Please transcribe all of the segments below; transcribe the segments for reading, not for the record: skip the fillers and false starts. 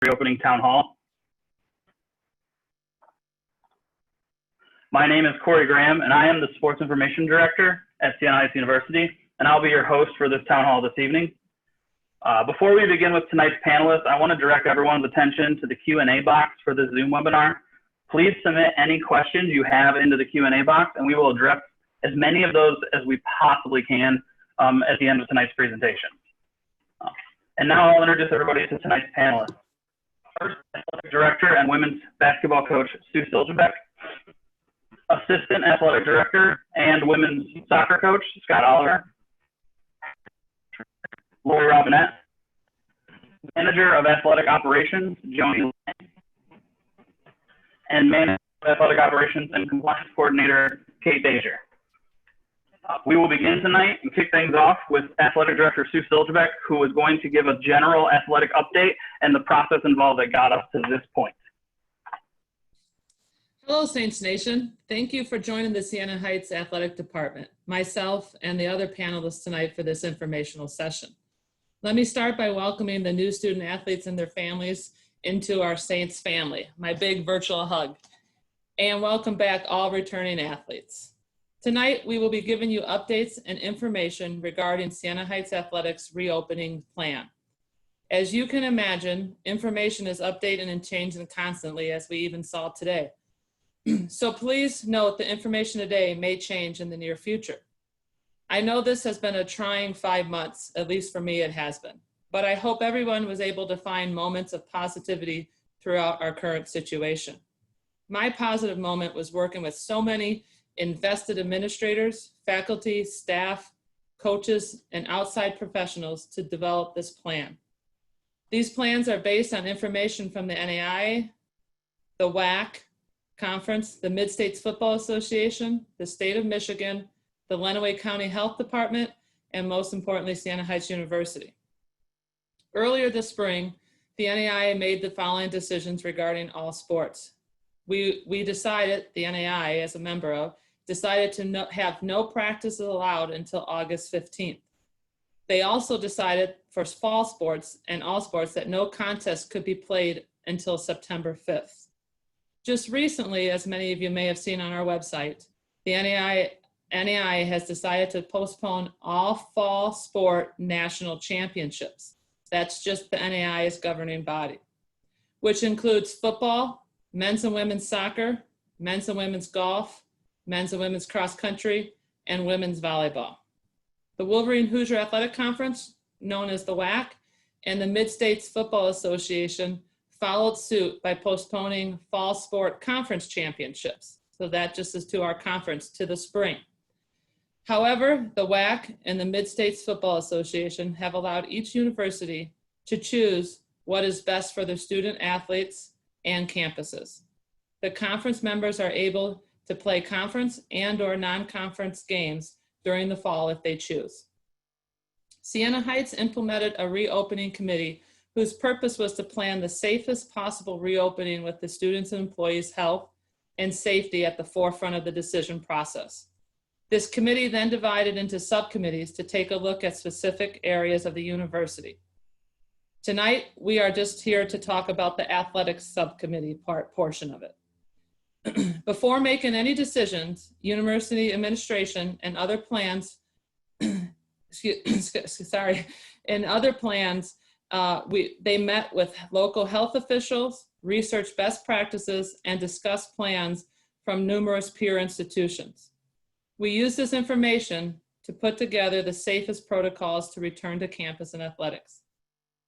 reopening town hall. My name is Corey Graham, and I am the Sports Information Director at Siena Heights University, and I'll be your host for this town hall this evening. Before we begin with tonight's panelists, I want to direct everyone's attention to the Q&A box for the Zoom webinar. Please submit any questions you have into the Q&A box, and we will address as many of those as we possibly can at the end of tonight's presentation. And now I'll introduce everybody to tonight's panelists. First, Athletic Director and Women's Basketball Coach Sue Siljebeck. Assistant Athletic Director and Women's Soccer Coach Scott Oliver. Lori Robinette. Manager of Athletic Operations Joni Lang. And Manager of Athletic Operations and Compliance Coordinator Kate Dazier. We will begin tonight and kick things off with Athletic Director Sue Siljebeck, who is going to give a general athletic update and the process involved that got us to this point. Hello, Saints Nation. Thank you for joining the Siena Heights Athletic Department, myself, and the other panelists tonight for this informational session. Let me start by welcoming the new student athletes and their families into our Saints family, my big virtual hug, and welcome back all returning athletes. Tonight, we will be giving you updates and information regarding Siena Heights Athletics reopening plan. As you can imagine, information is updated and changing constantly, as we even saw today. So please note the information today may change in the near future. I know this has been a trying 5 months, at least for me it has been, but I hope everyone was able to find moments of positivity throughout our current situation. My positive moment was working with so many invested administrators, faculty, staff, coaches, and outside professionals to develop this plan. These plans are based on information from the NAIA, the WAC Conference, the Mid-States Football Association, the State of Michigan, the Lenawee County Health Department, and most importantly, Siena Heights University. Earlier this spring, the NAIA made the following decisions regarding all sports. We decided, the NAIA as a member of, decided to have no practices allowed until August 15th. They also decided for fall sports and all sports that no contest could be played until September 5th. Just recently, as many of you may have seen on our website, the NAIA has decided to postpone all fall sport national championships. That's just the NAIA's governing body, which includes football, men's and women's soccer, men's and women's golf, men's and women's cross country, and women's volleyball. The Wolverine Hoosier Athletic Conference, known as the WAC, and the Mid-States Football Association followed suit by postponing fall sport conference championships. So that just is to our conference to the spring. However, the WAC and the Mid-States Football Association have allowed each university to choose what is best for their student athletes and campuses. The conference members are able to play conference and/or non-conference games during the fall if they choose. Siena Heights implemented a reopening committee whose purpose was to plan the safest possible reopening with the students' and employees' health and safety at the forefront of the decision process. This committee then divided into subcommittees to take a look at specific areas of the university. Tonight, we are just here to talk about the athletics subcommittee portion of it. Before making any decisions, university administration and other plans, they met with local health officials, researched best practices, and discussed plans from numerous peer institutions. We use this information to put together the safest protocols to return to campus and athletics.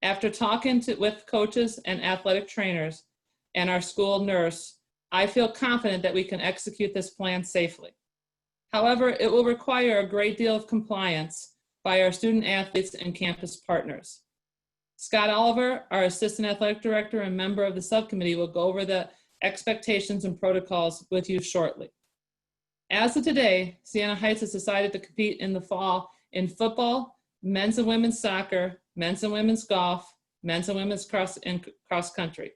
After talking with coaches and athletic trainers and our school nurse, I feel confident that we can execute this plan safely. However, it will require a great deal of compliance by our student athletes and campus partners. Scott Oliver, our Assistant Athletic Director and member of the subcommittee, will go over the expectations and protocols with you shortly. As of today, Siena Heights has decided to compete in the fall in football, men's and women's soccer, men's and women's golf, men's and women's cross country.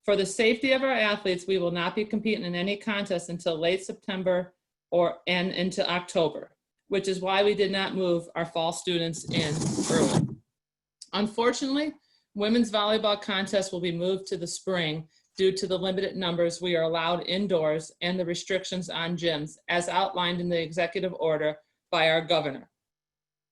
For the safety of our athletes, we will not be competing in any contest until late September and into October, which is why we did not move our fall students in early. Unfortunately, Women's volleyball contest will be moved to the spring due to the limited numbers we are allowed indoors and the restrictions on gyms as outlined in the executive order by our governor.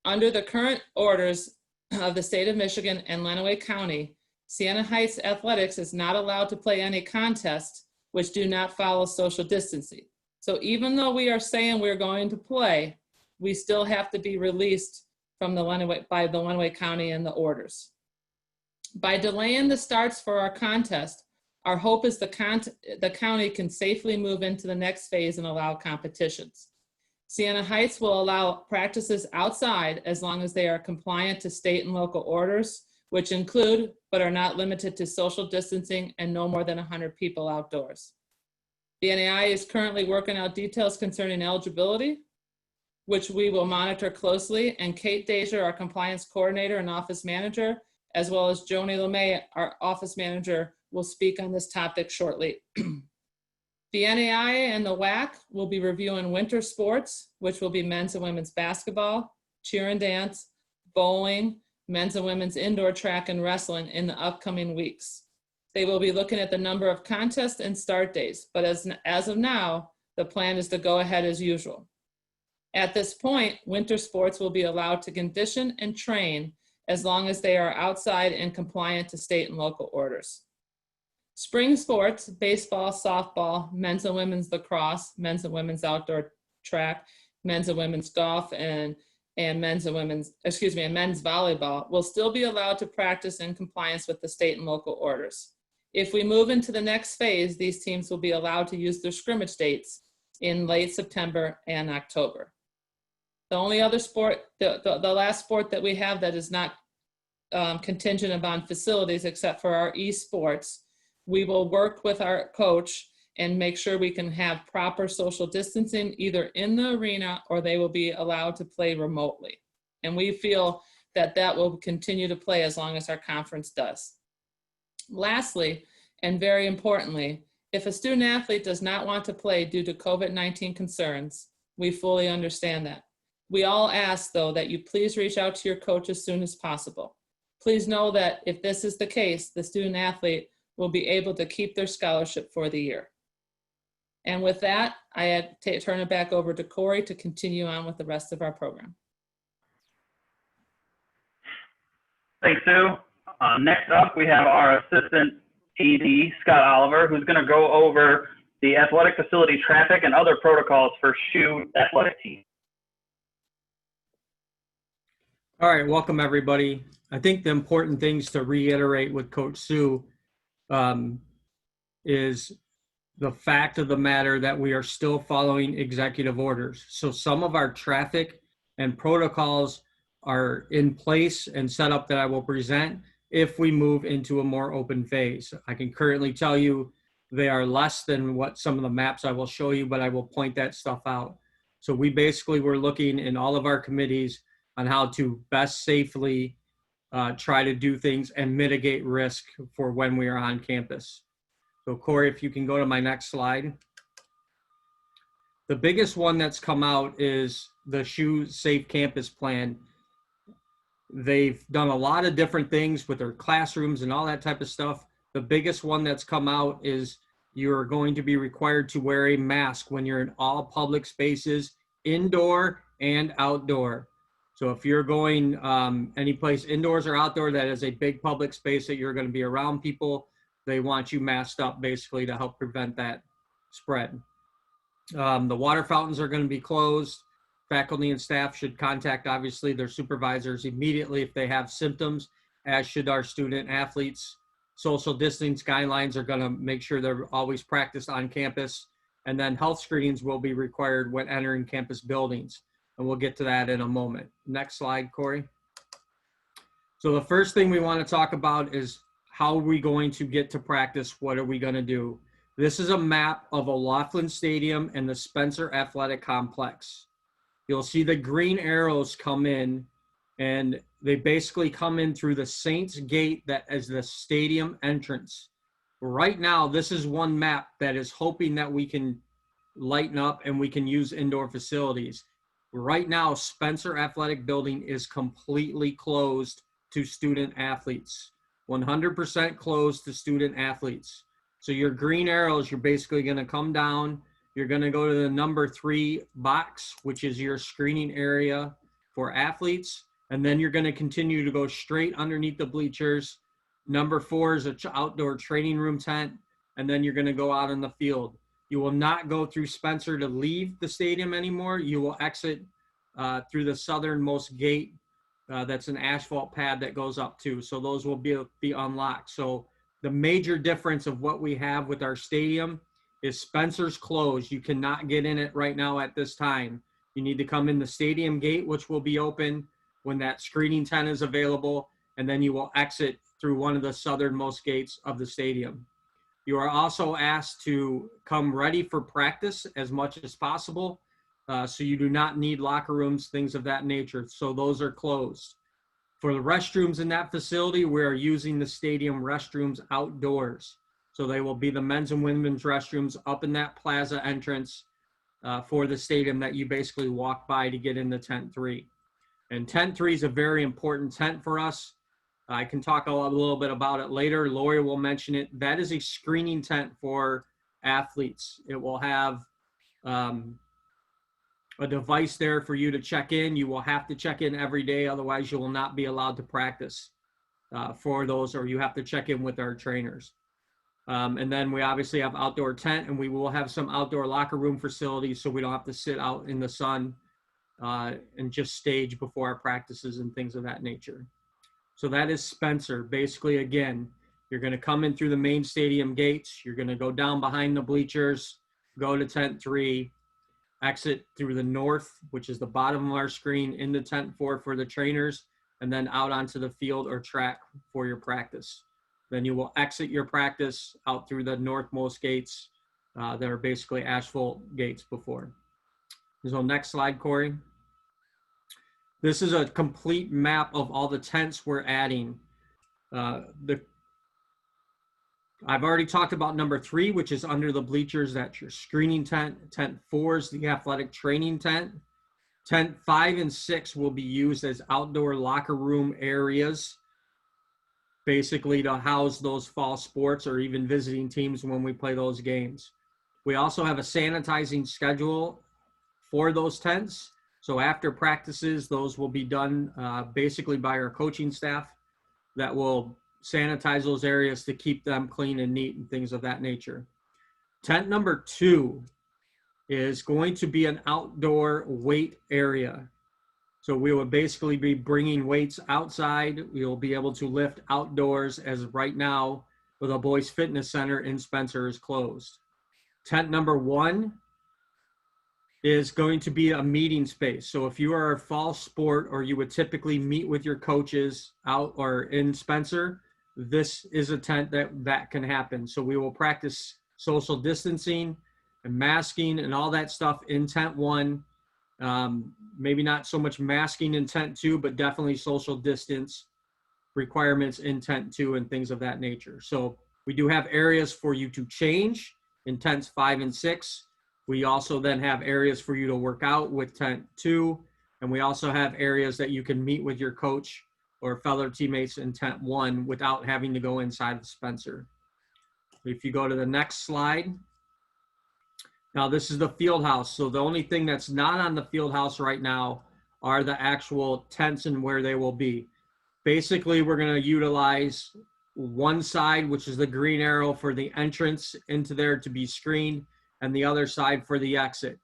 Under the current orders of the state of Michigan and Lenawee County, Siena Heights Athletics is not allowed to play any contests which do not follow social distancing. So even though we are saying we're going to play, we still have to be released from by the Lenawee County and the orders. By delaying the starts for our contest, our hope is the county can safely move into the next phase and allow competitions. Siena Heights will allow practices outside as long as they are compliant to state and local orders, which include but are not limited to social distancing and no more than 100 people outdoors. The NAI is currently working out details concerning eligibility, which we will monitor closely, and Kate Deja, our compliance coordinator and office manager, as well as Joni LeMay, our office manager, will speak on this topic shortly. The NAI and the WAC will be reviewing winter sports, which will be men's and women's basketball, cheer and dance, bowling, men's and women's indoor track and wrestling in the upcoming weeks. They will be looking at the number of contests and start days, but as of now, the plan is to go ahead as usual. At this point, winter sports will be allowed to condition and train as long as they are outside and compliant to state and local orders. Spring sports, baseball, softball, men's and women's lacrosse, men's and women's outdoor track, men's and women's golf, and men's volleyball will still be allowed to practice in compliance with the state and local orders. If we move into the next phase, these teams will be allowed to use their scrimmage dates in late September and October. The only other sport, the last sport that we have that is not contingent upon facilities except for our esports, we will work with our coach and make sure we can have proper social distancing either in the arena or they will be allowed to play remotely. And we feel that that will continue to play as long as our conference does. Lastly, and very importantly, if a student athlete does not want to play due to COVID-19 concerns, we fully understand that. We all ask, though, that you please reach out to your coach as soon as possible. Please know that if this is the case, the student athlete will be able to keep their scholarship for the year. And with that, I turn it back over to Corey to continue on with the rest of our program. Thanks, Sue. Next up, we have our assistant AD, Scott Oliver, who's going to go over the athletic facility traffic and other protocols for SHU athletic teams. All right, welcome everybody. I think the important things to reiterate with Coach Sue is the fact of the matter that we are still following executive orders. So some of our traffic and protocols are in place and set up that I will present if we move into a more open phase. I can currently tell you they are less than what some of the maps I will show you, but I will point that stuff out. So we basically were looking in all of our committees on how to best safely try to do things and mitigate risk for when we are on campus. So Corey, if you can go to my next slide. The biggest one that's come out is the SHU Safe Campus Plan. They've done a lot of different things with their classrooms and all that type of stuff. The biggest one that's come out is you're going to be required to wear a mask when you're in all public spaces, indoor and outdoor. So if you're going any place indoors or outdoor that is a big public space that you're going to be around people, they want you masked up basically to help prevent that spread. The water fountains are going to be closed. Faculty and staff should contact, obviously, their supervisors immediately if they have symptoms, as should our student athletes. Social distance guidelines are going to make sure they're always practiced on campus. And then health screenings will be required when entering campus buildings. And we'll get to that in a moment. Next slide, Corey. So the first thing we want to talk about is how are we going to get to practice? What are we going to do? This is a map of O'Loughlin Stadium and the Spencer Athletic Complex. You'll see the green arrows come in, and they basically come in through the Saints Gate that is the stadium entrance. Right now, this is one map that is hoping that we can lighten up and we can use indoor facilities. Right now, Spencer Athletic Building is completely closed to student athletes. 100% closed to student athletes. So your green arrows, you're basically going to come down. You're going to go to the number 3 box, which is your screening area for athletes. And then you're going to continue to go straight underneath the bleachers. Number 4 is an outdoor training room tent. And then you're going to go out in the field. You will not go through Spencer to leave the stadium anymore. You will exit through the southernmost gate. That's an asphalt pad that goes up too. So those will be unlocked. So the major difference of what we have with our stadium is Spencer's closed. You cannot get in it right now at this time. You need to come in the stadium gate, which will be open when that screening tent is available. And then you will exit through one of the southernmost gates of the stadium. You are also asked to come ready for practice as much as possible. So you do not need locker rooms, things of that nature. So those are closed. For the restrooms in that facility, we are using the stadium restrooms outdoors. So they will be the men's and women's restrooms up in that plaza entrance for the stadium that you basically walk by to get into tent 3. And tent 3 is a very important tent for us. I can talk a little bit about it later. Lori will mention it. That is a screening tent for athletes. It will have a device there for you to check in. You will have to check in every day. Otherwise, you will not be allowed to practice for those, or you have to check in with our trainers. And then we obviously have outdoor tent, and we will have some outdoor locker room facilities so we don't have to sit out in the sun and just stage before our practices and things of that nature. So that is Spencer. Basically, again, you're going to come in through the main stadium gates. You're going to go down behind the bleachers, go to tent 3, exit through the north, which is the bottom of our screen, into tent 4 for the trainers, and then out onto the field or track for your practice. Then you will exit your practice out through the northmost gates that are basically asphalt gates before. So next slide, Corey. This is a complete map of all the tents we're adding. I've already talked about number 3, which is under the bleachers. That's your screening tent. Tent 4 is the athletic training tent. Tent 5 and 6 will be used as outdoor locker room areas, basically to house those fall sports or even visiting teams when we play those games. We also have a sanitizing schedule for those tents. So after practices, those will be done basically by our coaching staff that will sanitize those areas to keep them clean and neat and things of that nature. Tent number 2 is going to be an outdoor weight area. So we will basically be bringing weights outside. We will be able to lift outdoors, as right now the Boys Fitness Center in Spencer is closed. Tent number 1 is going to be a meeting space. So if you are a fall sport or you would typically meet with your coaches out or in Spencer, this is a tent that can happen. So we will practice social distancing and masking and all that stuff in tent 1. Maybe not so much masking in tent 2, but definitely social distance requirements in tent 2 and things of that nature. So we do have areas for you to change in tents 5 and 6. We also then have areas for you to work out with tent 2. And we also have areas that you can meet with your coach or fellow teammates in tent 1 without having to go inside the Spencer. If you go to the next slide. Now this is the field house. So the only thing that's not on the field house right now are the actual tents and where they will be. Basically, we're going to utilize one side, which is the green arrow, for the entrance into there to be screened, and the other side for the exit.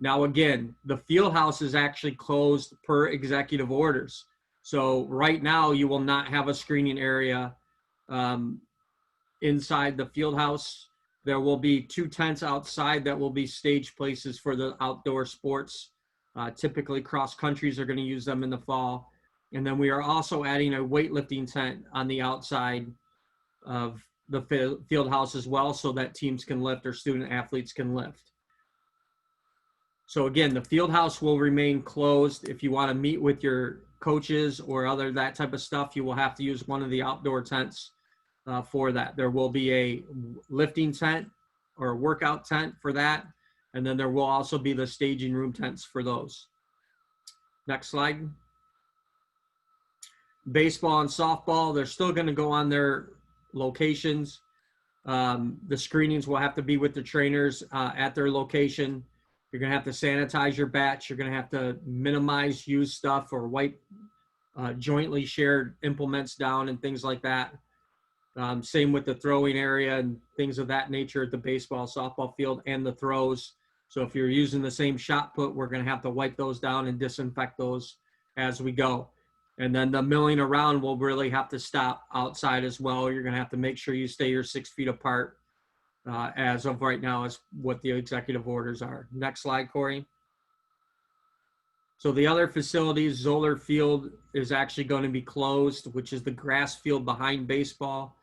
Now, again, the field house is actually closed per executive orders. So right now you will not have a screening area inside the field house. There will be 2 tents outside that will be stage places for the outdoor sports. Typically cross countries are going to use them in the fall. And then we are also adding a weightlifting tent on the outside of the field house as well, so that teams can lift or student athletes can lift. So again, the field house will remain closed. If you want to meet with your coaches or other that type of stuff, you will have to use one of the outdoor tents for that. There will be a lifting tent or a workout tent for that. And then there will also be the staging room tents for those. Next slide. Baseball and softball, they're still going to go on their locations. The screenings will have to be with the trainers at their location. You're going to have to sanitize your bats. You're going to have to minimize used stuff or wipe jointly shared implements down and things like that. Same with the throwing area and things of that nature at the baseball, softball field and the throws. So if you're using the same shot put, we're going to have to wipe those down and disinfect those as we go. And then the milling around will really have to stop outside as well. You're going to have to make sure you stay your 6 feet apart as of right now is what the executive orders are. Next slide, Corey. So the other facilities, Zoller Field is actually going to be closed, which is the grass field behind baseball.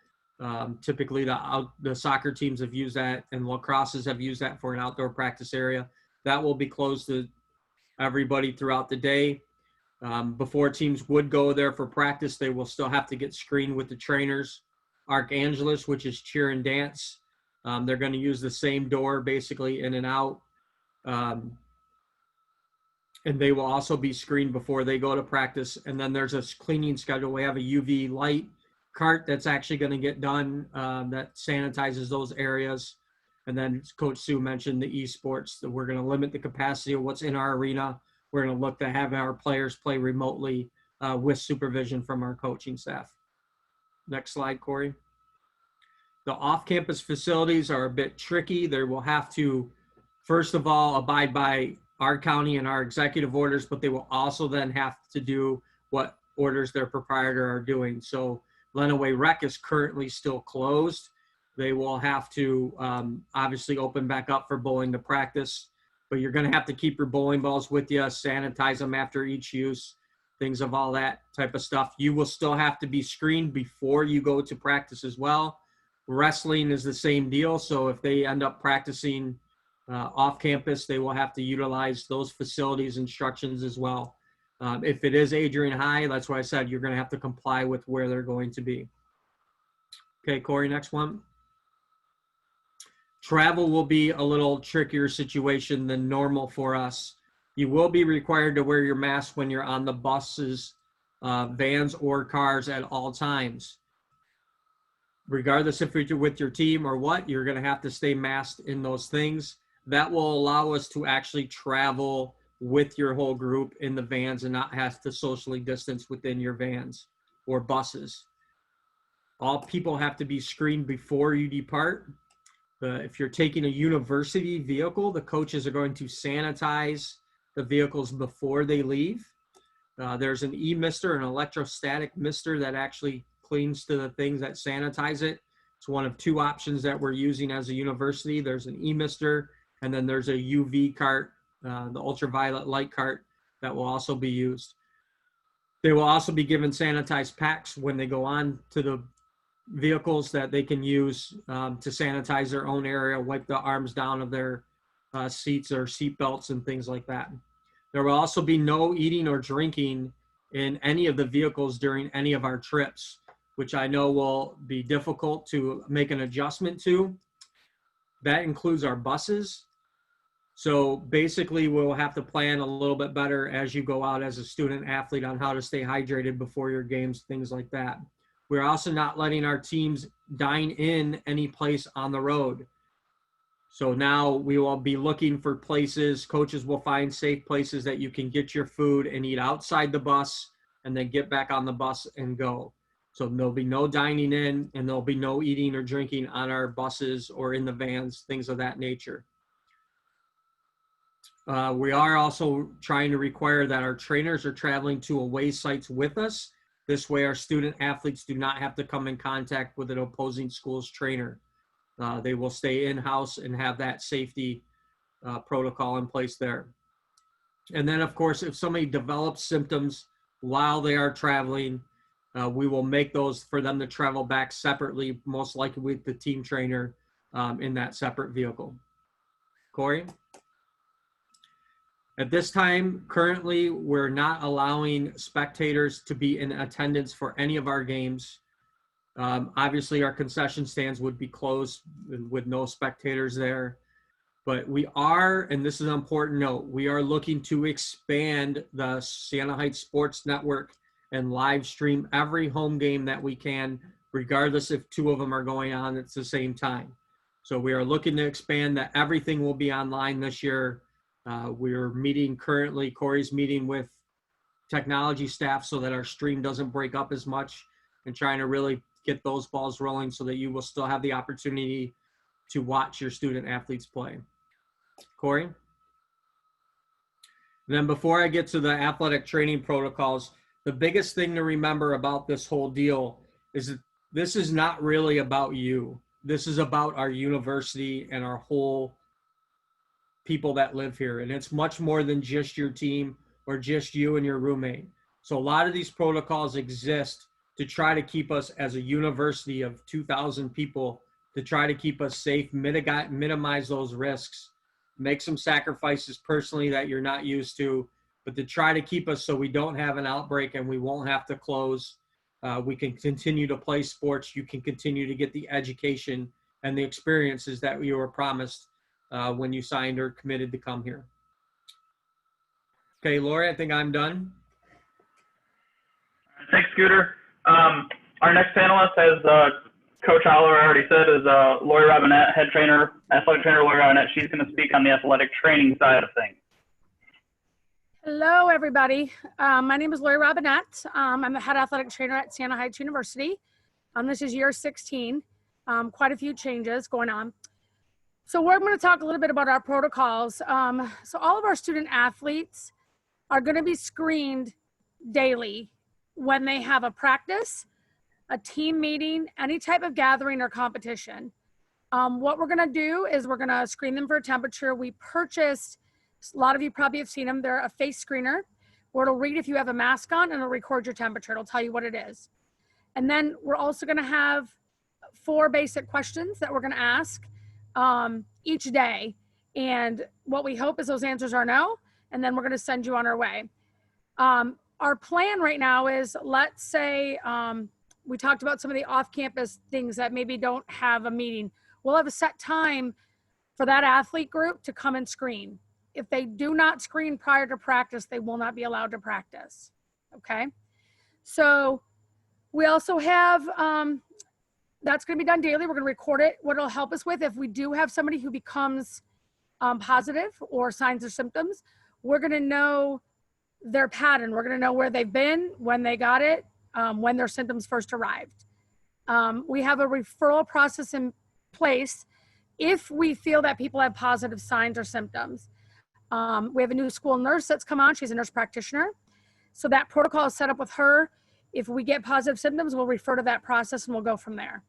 Typically the soccer teams have used that and lacrosses have used that for an outdoor practice area. That will be closed to everybody throughout the day. Before teams would go there for practice, they will still have to get screened with the trainers. Archangelis, which is cheer and dance, they're going to use the same door basically in and out. And they will also be screened before they go to practice. And then there's a cleaning schedule. We have a UV light cart that's actually going to get done that sanitizes those areas. And then Coach Sue mentioned the esports, that we're going to limit the capacity of what's in our arena. We're going to look to have our players play remotely with supervision from our coaching staff. Next slide, Corey. The off-campus facilities are a bit tricky. They will have to, first of all, abide by our county and our executive orders, but they will also then have to do what orders their proprietor are doing. So Lenawee Rec is currently still closed. They will have to obviously open back up for bowling to practice, but you're going to have to keep your bowling balls with you, sanitize them after each use, things of all that type of stuff. You will still have to be screened before you go to practice as well. Wrestling is the same deal. So if they end up practicing off campus, they will have to utilize those facilities instructions as well. If it is Adrian High, that's why I said you're going to have to comply with where they're going to be. Okay, Corey, next one. Travel will be a little trickier situation than normal for us. You will be required to wear your mask when you're on the buses, vans, or cars at all times. Regardless if you're with your team or what, you're going to have to stay masked in those things. That will allow us to actually travel with your whole group in the vans and not have to socially distance within your vans or buses. All people have to be screened before you depart. If you're taking a university vehicle, the coaches are going to sanitize the vehicles before they leave. There's an e-mister, an electrostatic mister that actually cleans to the things that sanitize it. It's one of two options that we're using as a university. There's an e-mister, and then there's a UV cart, the ultraviolet light cart that will also be used. They will also be given sanitized packs when they go on to the vehicles that they can use to sanitize their own area, wipe the arms down of their seats or seat belts and things like that. There will also be no eating or drinking in any of the vehicles during any of our trips, which I know will be difficult to make an adjustment to. That includes our buses. So basically we'll have to plan a little bit better as you go out as a student athlete on how to stay hydrated before your games, things like that. We're also not letting our teams dine in any place on the road. So now we will be looking for places, coaches will find safe places that you can get your food and eat outside the bus and then get back on the bus and go. So there'll be no dining in and there'll be no eating or drinking on our buses or in the vans, things of that nature. We are also trying to require that our trainers are traveling to away sites with us. This way our student athletes do not have to come in contact with an opposing school's trainer. They will stay in-house and have that safety protocol in place there. And then of course, if somebody develops symptoms while they are traveling, we will make those for them to travel back separately, most likely with the team trainer in that separate vehicle. Corey? At this time, currently, we're not allowing spectators to be in attendance for any of our games. Obviously, our concession stands would be closed with no spectators there. But we are, and this is an important note, we are looking to expand the Siena Heights Sports Network and live stream every home game that we can, regardless if 2 of them are going on at the same time. So we are looking to expand that. Everything will be online this year. We're meeting currently, Corey's meeting with technology staff so that our stream doesn't break up as much, and trying to really get those balls rolling so that you will still have the opportunity to watch your student athletes play. Corey? Then before I get to the athletic training protocols, the biggest thing to remember about this whole deal is that this is not really about you. This is about our university and our whole people that live here. And it's much more than just your team or just you and your roommate. So a lot of these protocols exist to try to keep us as a university of 2,000 people, to try to keep us safe, minimize those risks, make some sacrifices personally that you're not used to, but to try to keep us so we don't have an outbreak and we won't have to close. We can continue to play sports. You can continue to get the education and the experiences that you were promised when you signed or committed to come here. Okay, Lori, I think I'm done. Thanks, Scooter. Our next panelist, as Coach Holler already said, is Lori Robinette, head trainer, athletic trainer Lori Robinette. She's going to speak on the athletic training side of things. Hello, everybody. My name is Lori Robinette. I'm the head athletic trainer at Siena Heights University. This is year 16. Quite a few changes going on. So we're going to talk a little bit about our protocols. So all of our student athletes are going to be screened daily when they have a practice, a team meeting, any type of gathering or competition. What we're going to do is we're going to screen them for a temperature. We purchased, a lot of you probably have seen them, they're a face screener where it'll read if you have a mask on and it'll record your temperature. It'll tell you what it is. And then we're also going to have 4 basic questions that we're going to ask each day. And what we hope is those answers are no, and then we're going to send you on our way. Our plan right now is, let's say, we talked about some of the off-campus things that maybe don't have a meeting. We'll have a set time for that athlete group to come and screen. If they do not screen prior to practice, they will not be allowed to practice, okay? So we also have, that's gonna be done daily. We're gonna record it. What it'll help us with, if we do have somebody who becomes positive or signs or symptoms, we're gonna know their pattern. We're gonna know where they've been, when they got it, when their symptoms first arrived. We have a referral process in place if we feel that people have positive signs or symptoms. We have a new school nurse that's come on. She's a nurse practitioner. So that protocol is set up with her. If we get positive symptoms, we'll refer to that process and we'll go from there.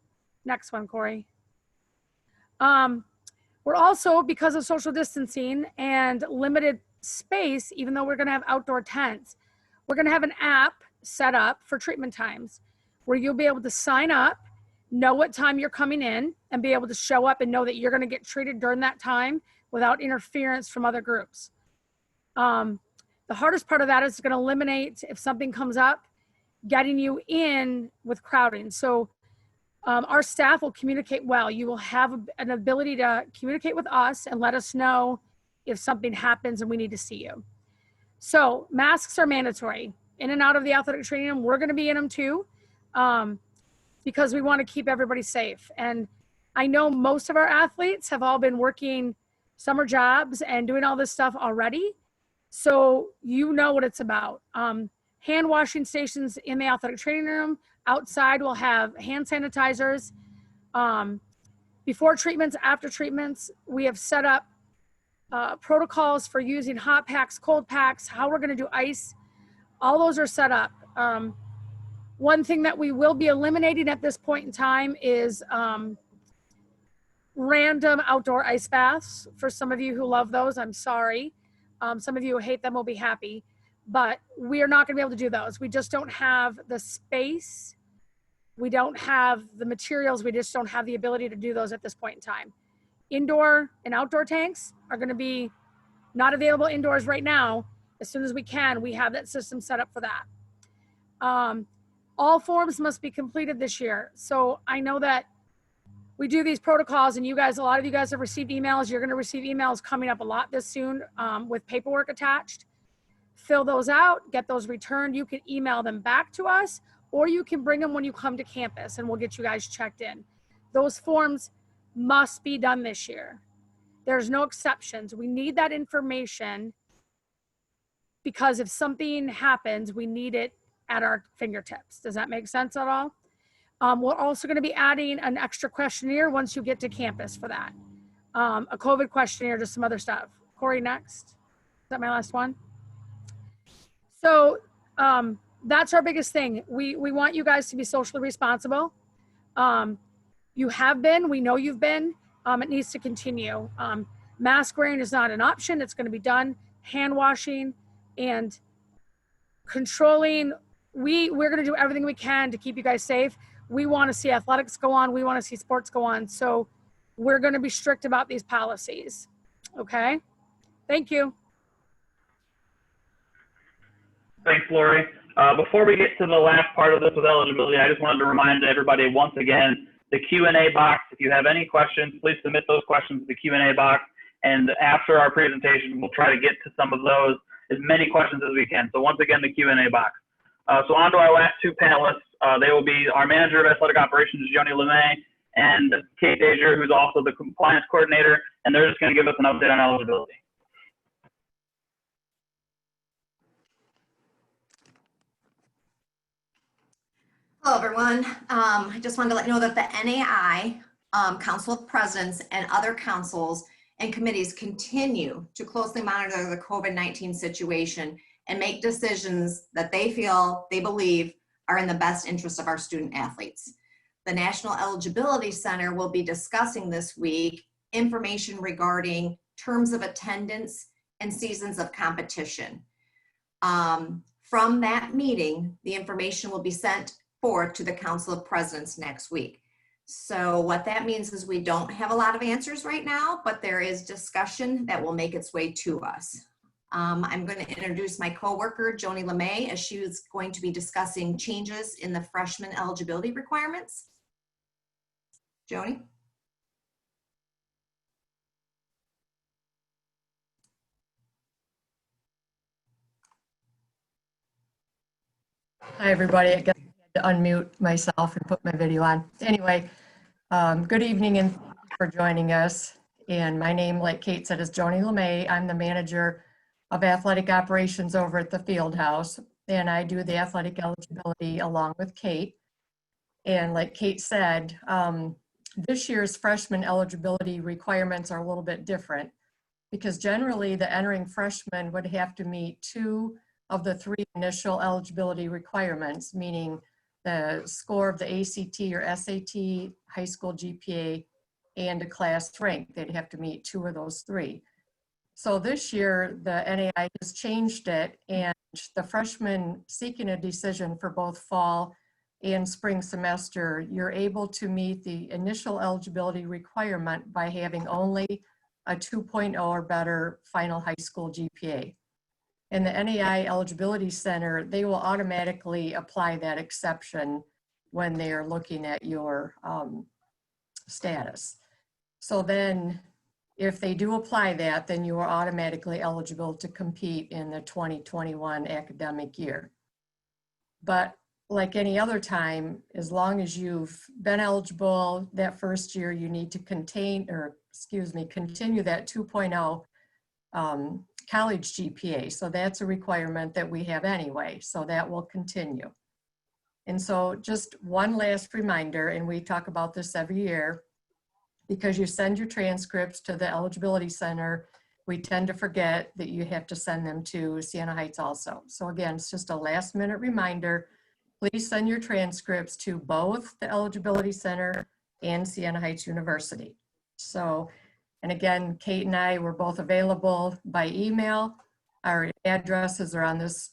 Next one, Corey. We're also, because of social distancing and limited space, even though we're gonna have outdoor tents, we're gonna have an app set up for treatment times where you'll be able to sign up, know what time you're coming in, and be able to show up and know that you're gonna get treated during that time without interference from other groups. The hardest part of that is going to eliminate, if something comes up, getting you in with crowding. So our staff will communicate well. You will have an ability to communicate with us and let us know if something happens and we need to see you. So masks are mandatory. In and out of the athletic training room, we're going to be in them too, because we want to keep everybody safe. And I know most of our athletes have all been working summer jobs and doing all this stuff already. So you know what it's about. Hand washing stations in the athletic training room. Outside we'll have hand sanitizers. Before treatments, after treatments, we have set up protocols for using hot packs, cold packs, how we're gonna do ice. All those are set up. One thing that we will be eliminating at this point in time is random outdoor ice baths. For some of you who love those, I'm sorry. Some of you who hate them will be happy, but we are not going to be able to do those. We just don't have the space. We don't have the materials. We just don't have the ability to do those at this point in time. Indoor and outdoor tanks are going to be not available indoors right now. As soon as we can, we have that system set up for that. All forms must be completed this year. So I know that we do these protocols, and you guys, a lot of you guys have received emails. You're going to receive emails coming up a lot this soon with paperwork attached. fill those out, get those returned. You can email them back to us, or you can bring them when you come to campus and we'll get you guys checked in. Those forms must be done this year. There's no exceptions. We need that information because if something happens, we need it at our fingertips. Does that make sense at all? We're also going to be adding an extra questionnaire once you get to campus for that. A COVID questionnaire, just some other stuff. Corey, next. Is that my last one? So that's our biggest thing. We want you guys to be socially responsible. You have been, we know you've been, it needs to continue. Mask wearing is not an option. It's going to be done. Hand washing and controlling. We're going to do everything we can to keep you guys safe. We want to see athletics go on. We want to see sports go on. So we're going to be strict about these policies. Okay. Thank you. Thanks, Lori. Before we get to the last part of this with eligibility, I just wanted to remind everybody once again, the Q&A box, if you have any questions, please submit those questions to the Q&A box. And after our presentation, we'll try to get to some of those, as many questions as we can. So once again, the Q&A box. So on to our last two panelists. They will be our Manager of Athletic Operations, Joni LeMay, and Kate Dazier, who's also the Compliance Coordinator, and they're just going to give us an update on eligibility. Hello, everyone. I just wanted to let you know that the NAI, Council of Presidents, and other councils and committees continue to closely monitor the COVID-19 situation and make decisions that they believe are in the best interest of our student athletes. The National Eligibility Center will be discussing this week information regarding terms of attendance and seasons of competition. From that meeting, the information will be sent forward to the Council of Presidents next week. So what that means is we don't have a lot of answers right now, but there is discussion that will make its way to us. I'm going to introduce my coworker, Joni LeMay, as she is going to be discussing changes in the freshman eligibility requirements. Joni? Hi, everybody. I guess I had to unmute myself and put my video on. Anyway, good evening and thank you for joining us. And my name, like Kate said, is Joni LeMay. I'm the Manager of Athletic Operations over at the Field House, and I do the athletic eligibility along with Kate. And like Kate said, this year's freshman eligibility requirements are a little bit different because generally the entering freshman would have to meet 2 of the 3 initial eligibility requirements, meaning the score of the ACT or SAT, high school GPA, and a class rank. They'd have to meet 2 of those 3. So this year, the NAI has changed it, and the freshmen seeking a decision for both fall and spring semester, you're able to meet the initial eligibility requirement by having only a 2.0 or better final high school GPA. In the NAI Eligibility Center, they will automatically apply that exception when they are looking at your status. So then if they do apply that, then you are automatically eligible to compete in the 2021 academic year. But like any other time, as long as you've been eligible that first year, you need to continue that 2.0 college GPA. So that's a requirement that we have anyway. So that will continue. And so just one last reminder, and we talk about this every year, because you send your transcripts to the Eligibility Center, we tend to forget that you have to send them to Siena Heights also. So again, it's just a last minute reminder. Please send your transcripts to both the Eligibility Center and Siena Heights University. So, and again, Kate and I were both available by email. Our addresses are on this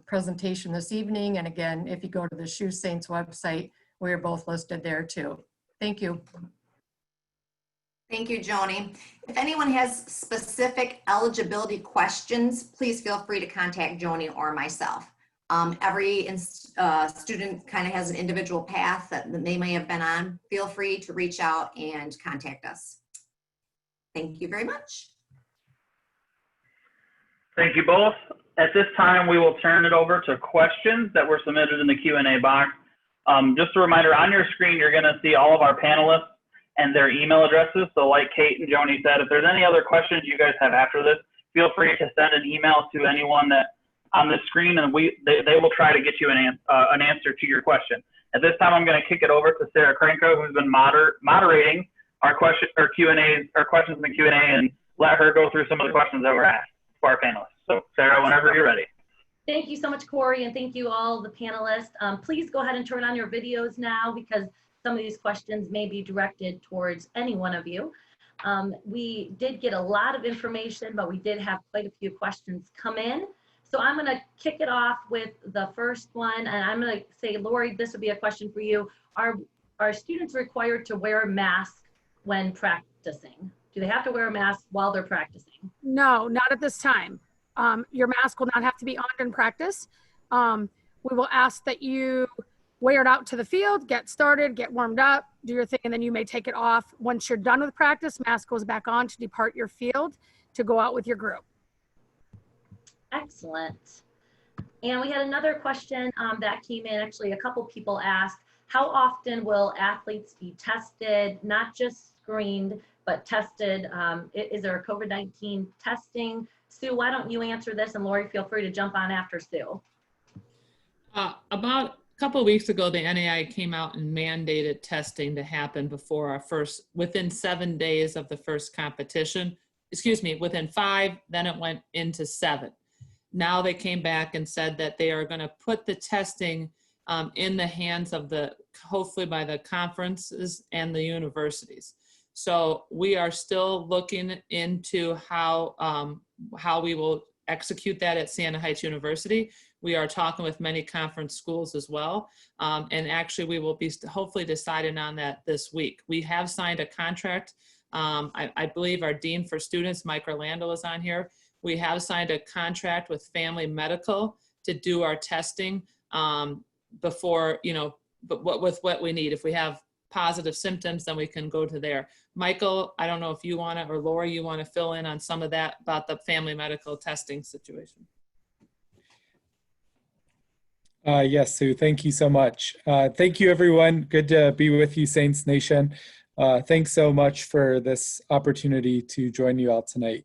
presentation this evening. And again, if you go to the Shoe Saints website, we are both listed there too. Thank you. Thank you, Joni. If anyone has specific eligibility questions, please feel free to contact Joni or myself. Every student kind of has an individual path that they may have been on. Feel free to reach out and contact us. Thank you very much. Thank you both. At this time, we will turn it over to questions that were submitted in the Q&A box. Just a reminder, on your screen, you're going to see all of our panelists and their email addresses. So like Kate and Joni said, if there's any other questions you guys have after this, feel free to send an email to anyone that on the screen, and they will try to get you an answer to your question. At this time, I'm going to kick it over to Sarah Krenko, who's been moderating our questions in the Q&A, and let her go through some of the questions that were asked for our panelists. So Sarah, whenever you're ready. Thank you so much, Corey, and thank you all the panelists. Please go ahead and turn on your videos now because some of these questions may be directed towards any one of you. We did get a lot of information, but we did have quite a few questions come in. So I'm going to kick it off with the first one, and I'm going to say, Lori, this would be a question for you. Are students required to wear a mask when practicing? Do they have to wear a mask while they're practicing? No, not at this time. Your mask will not have to be on in practice. We will ask that you wear it out to the field, get started, get warmed up, do your thing, and then you may take it off. Once you're done with practice, mask goes back on to depart your field to go out with your group. Excellent. And we had another question that came in. Actually, a couple people asked, how often will athletes be tested, not just screened, but tested? Is there a COVID-19 testing? Sue, why don't you answer this? And Lori, feel free to jump on after Sue. About a couple of weeks ago, the NAI came out and mandated testing to happen within 7 days of the first competition. Excuse me, within 5, then it went into 7. Now they came back and said that they are going to put the testing in the hands of hopefully by the conferences and the universities. So we are still looking into how we will execute that at Siena Heights University. We are talking with many conference schools as well. And actually we will be hopefully deciding on that this week. We have signed a contract. I believe our Dean for Students, Mike Orlando, is on here. We have signed a contract with Family Medical to do our testing before, but with what we need. If we have positive symptoms, then we can go to there. Michael, I don't know if you want to, or Lori, you want to fill in on some of that about the Family Medical testing situation. Yes, Sue, thank you so much. Thank you, everyone. Good to be with you, Saints Nation. Thanks so much for this opportunity to join you all tonight.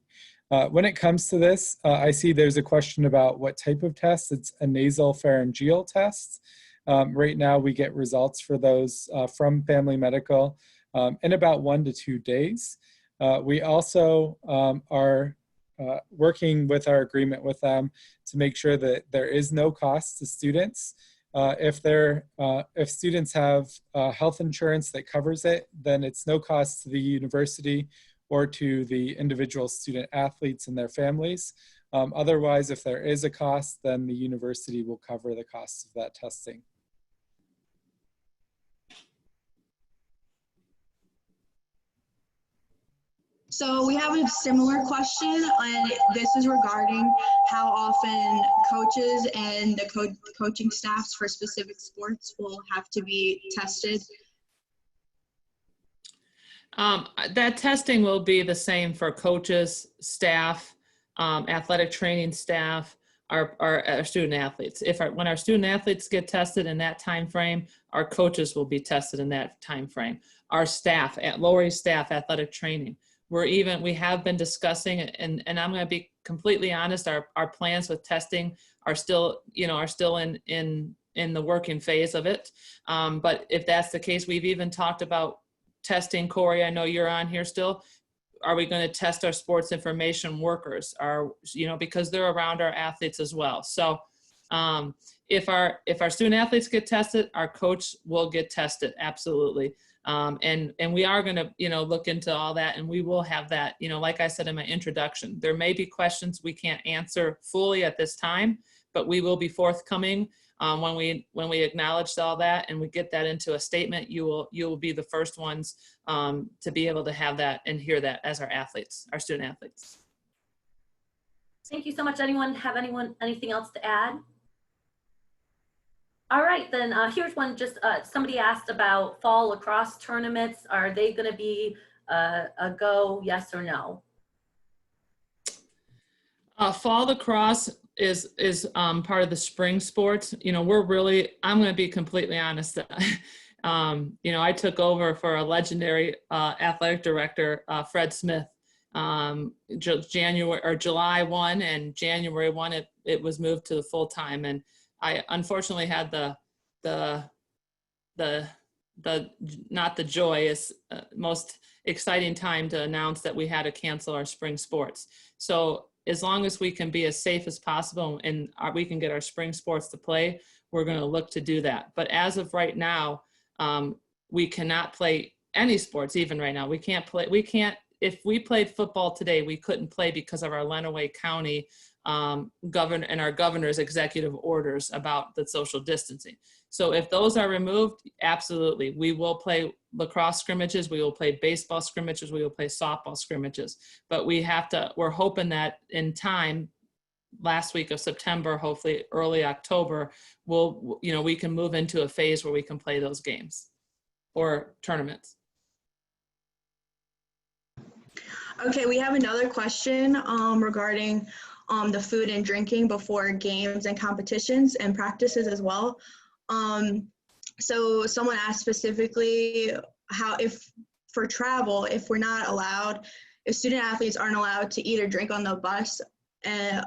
When it comes to this, I see there's a question about what type of test. It's a nasal pharyngeal test. Right now, we get results for those from Family Medical in about 1 to 2 days. We also are working with our agreement with them to make sure that there is no cost to students. If students have health insurance that covers it, then it's no cost to the university or to the individual student athletes and their families. Otherwise, if there is a cost, then the university will cover the costs of that testing. So we have a similar question, and this is regarding how often coaches and the coaching staffs for specific sports will have to be tested. That testing will be the same for coaches, staff, athletic training staff, our student athletes. When our student athletes get tested in that time frame, our coaches will be tested in that time frame. Our staff, at Lori's staff, athletic training. We have been discussing, and I'm going to be completely honest, our plans with testing are still in the working phase of it. But if that's the case, we've even talked about testing. Corey, I know you're on here still. Are we going to test our sports information workers? Because they're around our athletes as well. So if our student athletes get tested, our coach will get tested, absolutely. And we are going to, look into all that, and we will have that, like I said in my introduction, there may be questions we can't answer fully at this time, but we will be forthcoming when we acknowledge all that and we get that into a statement. You will be the first ones to be able to have that and hear that as our athletes, our student athletes. Thank you so much. Anything else to add? All right, then here's one. Just somebody asked about fall lacrosse tournaments. Are they going to be a go, yes or no? Fall lacrosse is part of the spring sports. You know, I'm going to be completely honest. You know, I took over for a legendary athletic director, Fred Smith, July 1 and January 1, it was moved to the full time. And I unfortunately had the not the joyous, most exciting time to announce that we had to cancel our spring sports. So as long as we can be as safe as possible and we can get our spring sports to play, we're going to look to do that. But as of right now, we cannot play any sports. Even right now, we can't play. If we played football today, we couldn't play because of our Lenawee County governor and our governor's executive orders about the social distancing. So if those are removed, absolutely, we will play lacrosse scrimmages, we will play baseball scrimmages, we will play softball scrimmages. But we're hoping that in time, last week of September, hopefully early October, we can move into a phase where we can play those games or tournaments. Okay, we have another question regarding the food and drinking before games and competitions and practices as well. So someone asked specifically if for travel, if student athletes aren't allowed to eat or drink on the bus,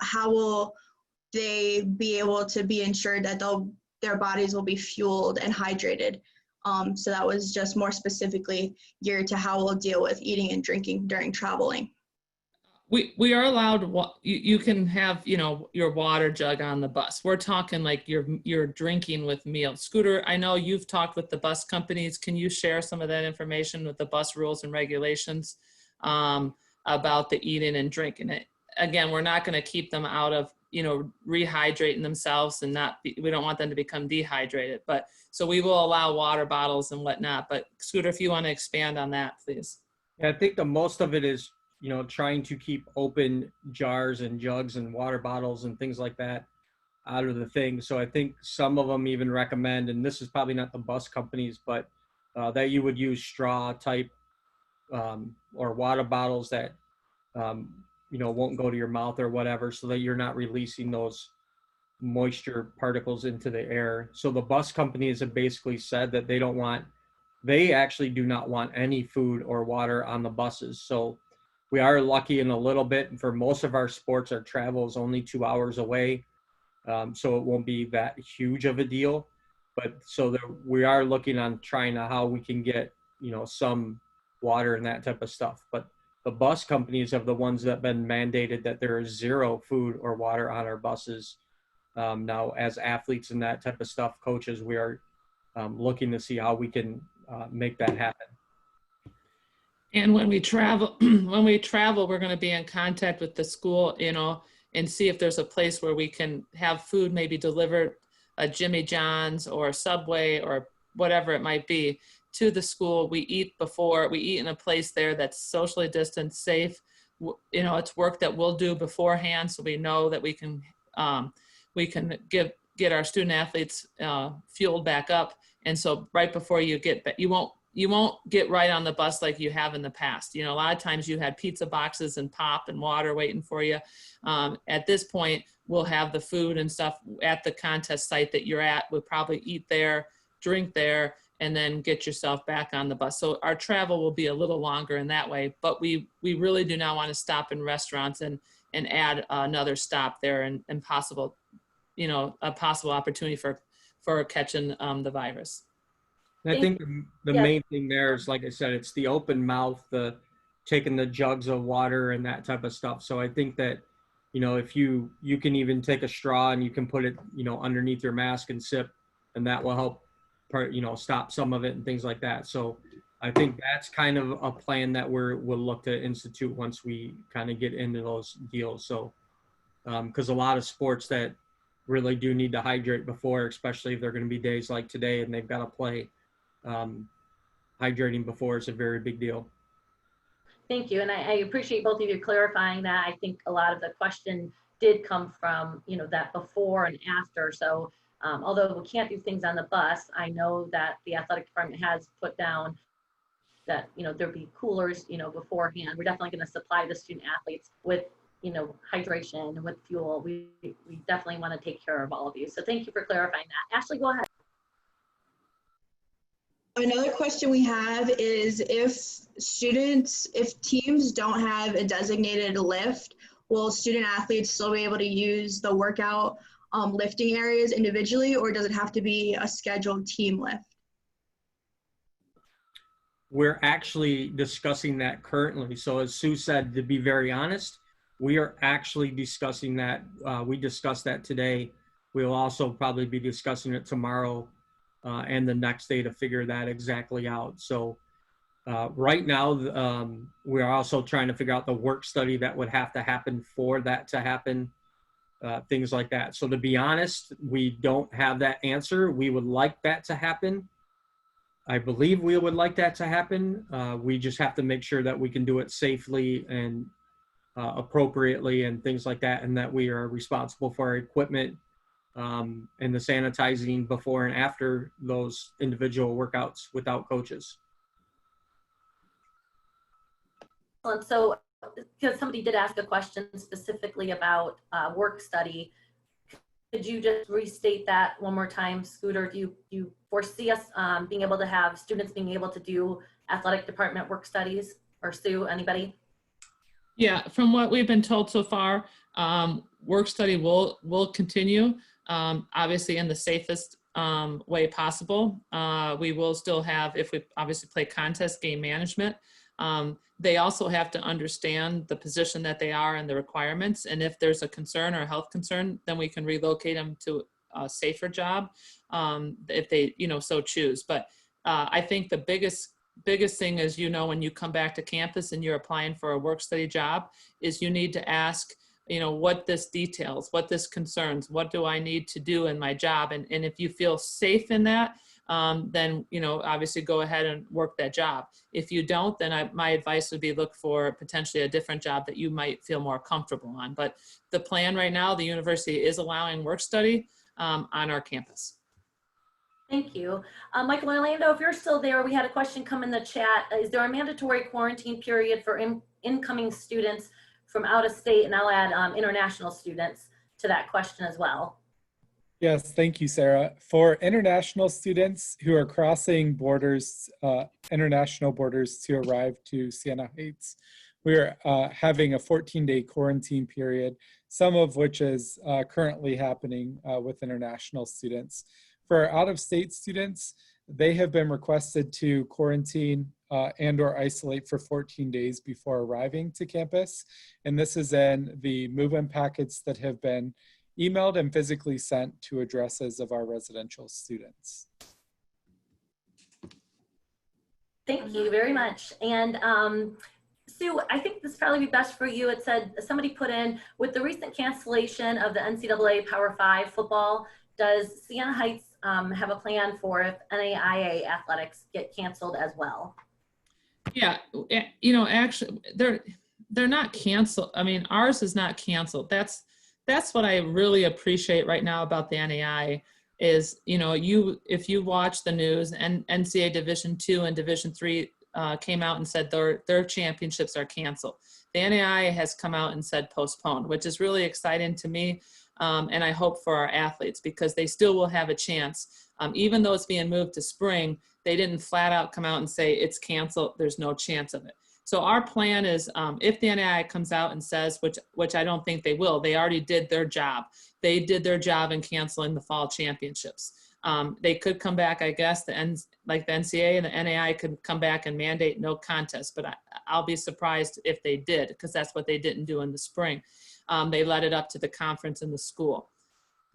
how will they be able to be ensured that their bodies will be fueled and hydrated? So that was just more specifically geared to how we'll deal with eating and drinking during traveling. We are allowed, you can have, your water jug on the bus. We're talking like you're drinking with meals. Scooter, I know you've talked with the bus companies. Can you share some of that information with the bus rules and regulations about the eating and drinking? Again, we're not going to keep them out of, rehydrating themselves and we don't want them to become dehydrated. But so we will allow water bottles and whatnot. But Scooter, if you want to expand on that, please. Yeah, I think the most of it is, trying to keep open jars and jugs and water bottles and things like that out of the thing. So I think some of them even recommend, and this is probably not the bus companies, but that you would use straw type or water bottles that, won't go to your mouth or whatever, so that you're not releasing those moisture particles into the air. So the bus companies have basically said that they actually do not want any food or water on the buses. So we are lucky in a little bit. For most of our sports, our travel is only 2 hours away. So it won't be that huge of a deal. But so we are looking on trying how we can get, some water and that type of stuff. But the bus companies are the ones that have been mandated that there is zero food or water on our buses. Now, as athletes and that type of stuff, coaches, we are looking to see how we can make that happen. And when we travel, we're going to be in contact with the school, and see if there's a place where we can have food maybe delivered, a Jimmy John's or Subway or whatever it might be, to the school. We eat in a place there that's socially distanced, safe. It's work that we'll do beforehand, so we know that we can get our student athletes fueled back up. And so right before you won't get right on the bus like you have in the past. A lot of times you had pizza boxes and pop and water waiting for you. At this point, we'll have the food and stuff at the contest site that you're at. We'll probably eat there, drink there, and then get yourself back on the bus. So our travel will be a little longer in that way, but we really do not want to stop in restaurants and add another stop there and a possible opportunity for catching the virus. And I think the Yeah. main thing there is, like I said, it's the open mouth, the taking the jugs of water and that type of stuff. So I think that, if you can even take a straw and you can put it, underneath your mask and sip, and that will help, stop some of it and things like that. So I think that's kind of a plan that we'll look to institute once we kind of get into those deals. So, because a lot of sports that really do need to hydrate before, especially if they're going to be days like today and they've got to play, hydrating before is a very big deal. Thank you, and I appreciate both of you clarifying that. I think a lot of the question did come from, that before and after. So although we can't do things on the bus, I know that the athletic department has put down that, there'll be coolers, beforehand. We're definitely going to supply the student athletes with hydration, with fuel. We definitely want to take care of all of you. So thank you for clarifying that. Ashley, go ahead. Another question we have is if teams don't have a designated lift, will student athletes still be able to use the workout lifting areas individually, or does it have to be a scheduled team lift? We're actually discussing that currently. So as Sue said, to be very honest, we are actually discussing that. We discussed that today. We'll also probably be discussing it tomorrow and the next day to figure that exactly out. So right now, we're also trying to figure out the work study that would have to happen for that to happen, things like that. So to be honest, we don't have that answer. We would like that to happen. I believe we would like that to happen. We just have to make sure that we can do it safely and appropriately and things like that, and that we are responsible for our equipment and the sanitizing before and after those individual workouts without coaches. And so, because somebody did ask a question specifically about work study, could you just restate that one more time, Scooter? Do you foresee us being able to have students being able to do athletic department work studies? Or Sue, anybody? Yeah, from what we've been told so far, work study will continue, obviously in the safest way possible. We will still have, if we obviously play contest game management, they also have to understand the position that they are and the requirements. And if there's a concern or a health concern, then we can relocate them to a safer job if they, so choose. But I think the biggest thing is, when you come back to campus and you're applying for a work study job, is you need to ask, what this details, what this concerns, what do I need to do in my job? And if you feel safe in that, then, obviously go ahead and work that job. If you don't, then my advice would be look for potentially a different job that you might feel more comfortable on. But the plan right now, the university is allowing work study on our campus. Thank you. Michael Orlando, if you're still there, we had a question come in the chat. Is there a mandatory quarantine period for incoming students from out of state? And I'll add international students to that question as well. Yes, thank you, Sarah. For international students who are crossing borders, international borders to arrive to Siena Heights, we're having a 14-day quarantine period, some of which is currently happening with international students. For out-of-state students, they have been requested to quarantine and or isolate for 14 days before arriving to campus. And this is in the move-in packets that have been emailed and physically sent to addresses of our residential students. Thank you very much. And Sue, I think this probably be best for you. It said, somebody put in, with the recent cancellation of the NCAA Power 5 football, does Siena Heights have a plan for if NAIA athletics get canceled as well? Yeah, actually, they're not canceled. I mean, ours is not canceled. That's what I really appreciate right now about the NAIA is, if you watch the news, and NCAA Division II and Division III came out and said their championships are canceled. The NAIA has come out and said postponed, which is really exciting to me. And I hope for our athletes, because they still will have a chance. Even though it's being moved to spring, they didn't flat out come out and say it's canceled, there's no chance of it. So our plan is, if the NAIA comes out and says, which I don't think they will, they already did their job. They did their job in canceling the fall championships. They could come back, I guess, like the NCAA and the NAIA could come back and mandate no contest, but I'll be surprised if they did, because that's what they didn't do in the spring. They let it up to the conference and the school.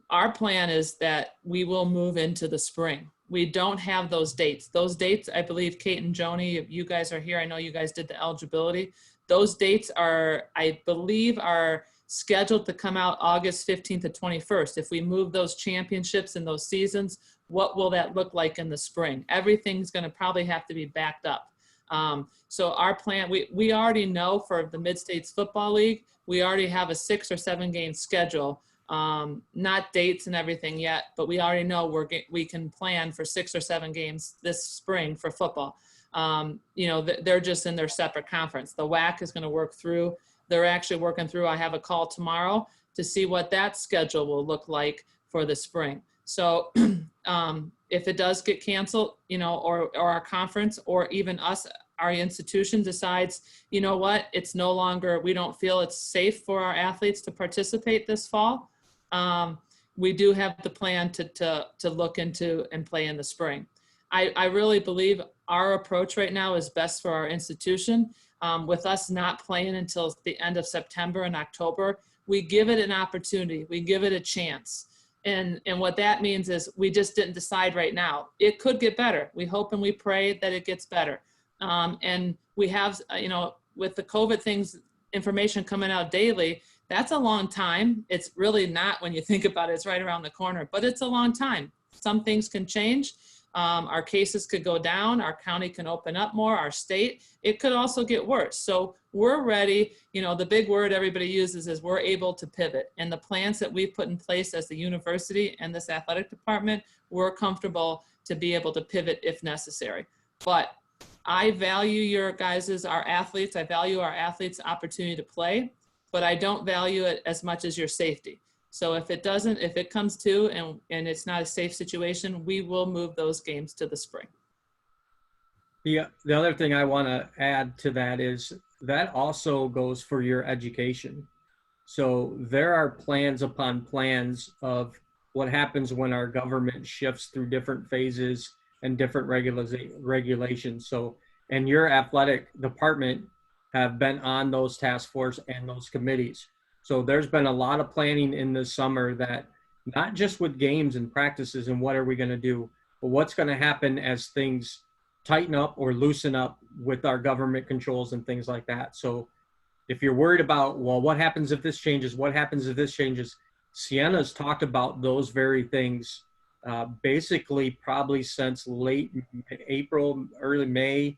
Our plan is that we will move into the spring. We don't have those dates. Those dates, I believe, Kate and Joni, if you guys are here, I know you guys did the eligibility. Those dates are, I believe, are scheduled to come out August 15th to 21st. If we move those championships and those seasons, what will that look like in the spring? Everything's going to probably have to be backed up. So our plan, we already know for the Mid-States Football League, we already have a 6 or 7 game schedule. Not dates and everything yet, but we already know we can plan for 6 or 7 games this spring for football. They're just in their separate conference. The WAC is going to work through they're actually working through. I have a call tomorrow to see what that schedule will look like for the spring. So if it does get canceled, you know, or our conference, or even us, our institution decides, you know what, it's no longer, we don't feel it's safe for our athletes to participate this fall, we do have the plan to look into and play in the spring. I really believe our approach right now is best for our institution. With us not playing until the end of September and October, we give it an opportunity, we give it a chance. And what that means is we just didn't decide right now. It could get better. We hope and we pray that it gets better. And we have, you know, with the COVID things, information coming out daily, that's a long time. It's really not when you think about it, it's right around the corner, but it's a long time. Some things can change. Our cases could go down, our county can open up more, our state, it could also get worse. So we're ready. You know, the big word everybody uses is we're able to pivot. And the plans that we've put in place as the university and this athletic department, we're comfortable to be able to pivot if necessary. But I value our athletes, I value our athletes' opportunity to play, but I don't value it as much as your safety. So if it comes to and it's not a safe situation, we will move those games to the spring. The other thing I want to add to that is that also goes for your education. So there are plans upon plans of what happens when our government shifts through different phases and different regulations. So, and your athletic department have been on those task force and those committees. So there's been a lot of planning in the summer that not just with games and practices and what are we going to do, but what's going to happen as things tighten up or loosen up with our government controls and things like that. So if you're worried about, well, what happens if this changes? What happens if this changes? Siena's talked about those very things basically probably since late April, early May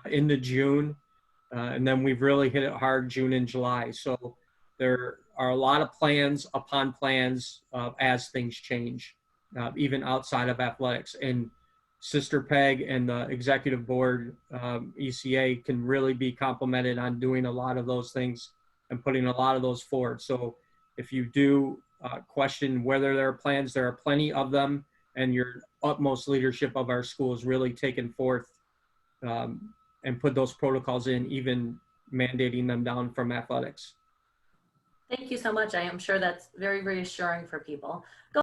into June. And then we've really hit it hard June and July. So there are a lot of plans upon plans as things change, even outside of athletics. And Sister Peg and the executive board, ECA, can really be complimented on doing a lot of those things and putting a lot of those forward. So if you do question whether there are plans, there are plenty of them, and your utmost leadership of our school is really taken forth and put those protocols in, even mandating them down from athletics. Thank you so much. I am sure that's very reassuring for people. Go.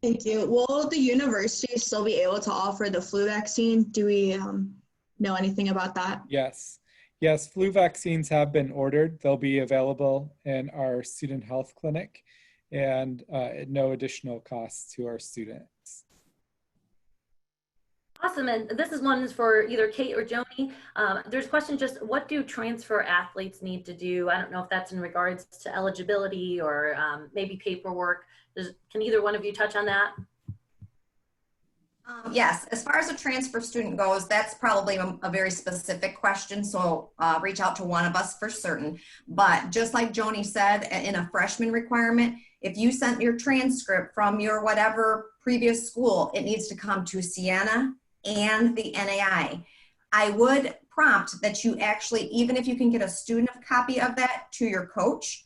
Thank you. Will the university still be able to offer the flu vaccine? Do we know anything about that? Yes. Yes, flu vaccines have been ordered. They'll be available in our student health clinic and at no additional cost to our students. Awesome, and this is one for either Kate or Joni. There's a question, just what do transfer athletes need to do? I don't know if that's in regards to eligibility or maybe paperwork. Can either one of you touch on that? Yes, as far as a transfer student goes, that's probably a very specific question. So reach out to one of us for certain. But just like Joni said, in a freshman requirement, if you sent your transcript from your whatever previous school, it needs to come to Siena and the NAI. I would prompt that you actually, even if you can get a student copy of that to your coach,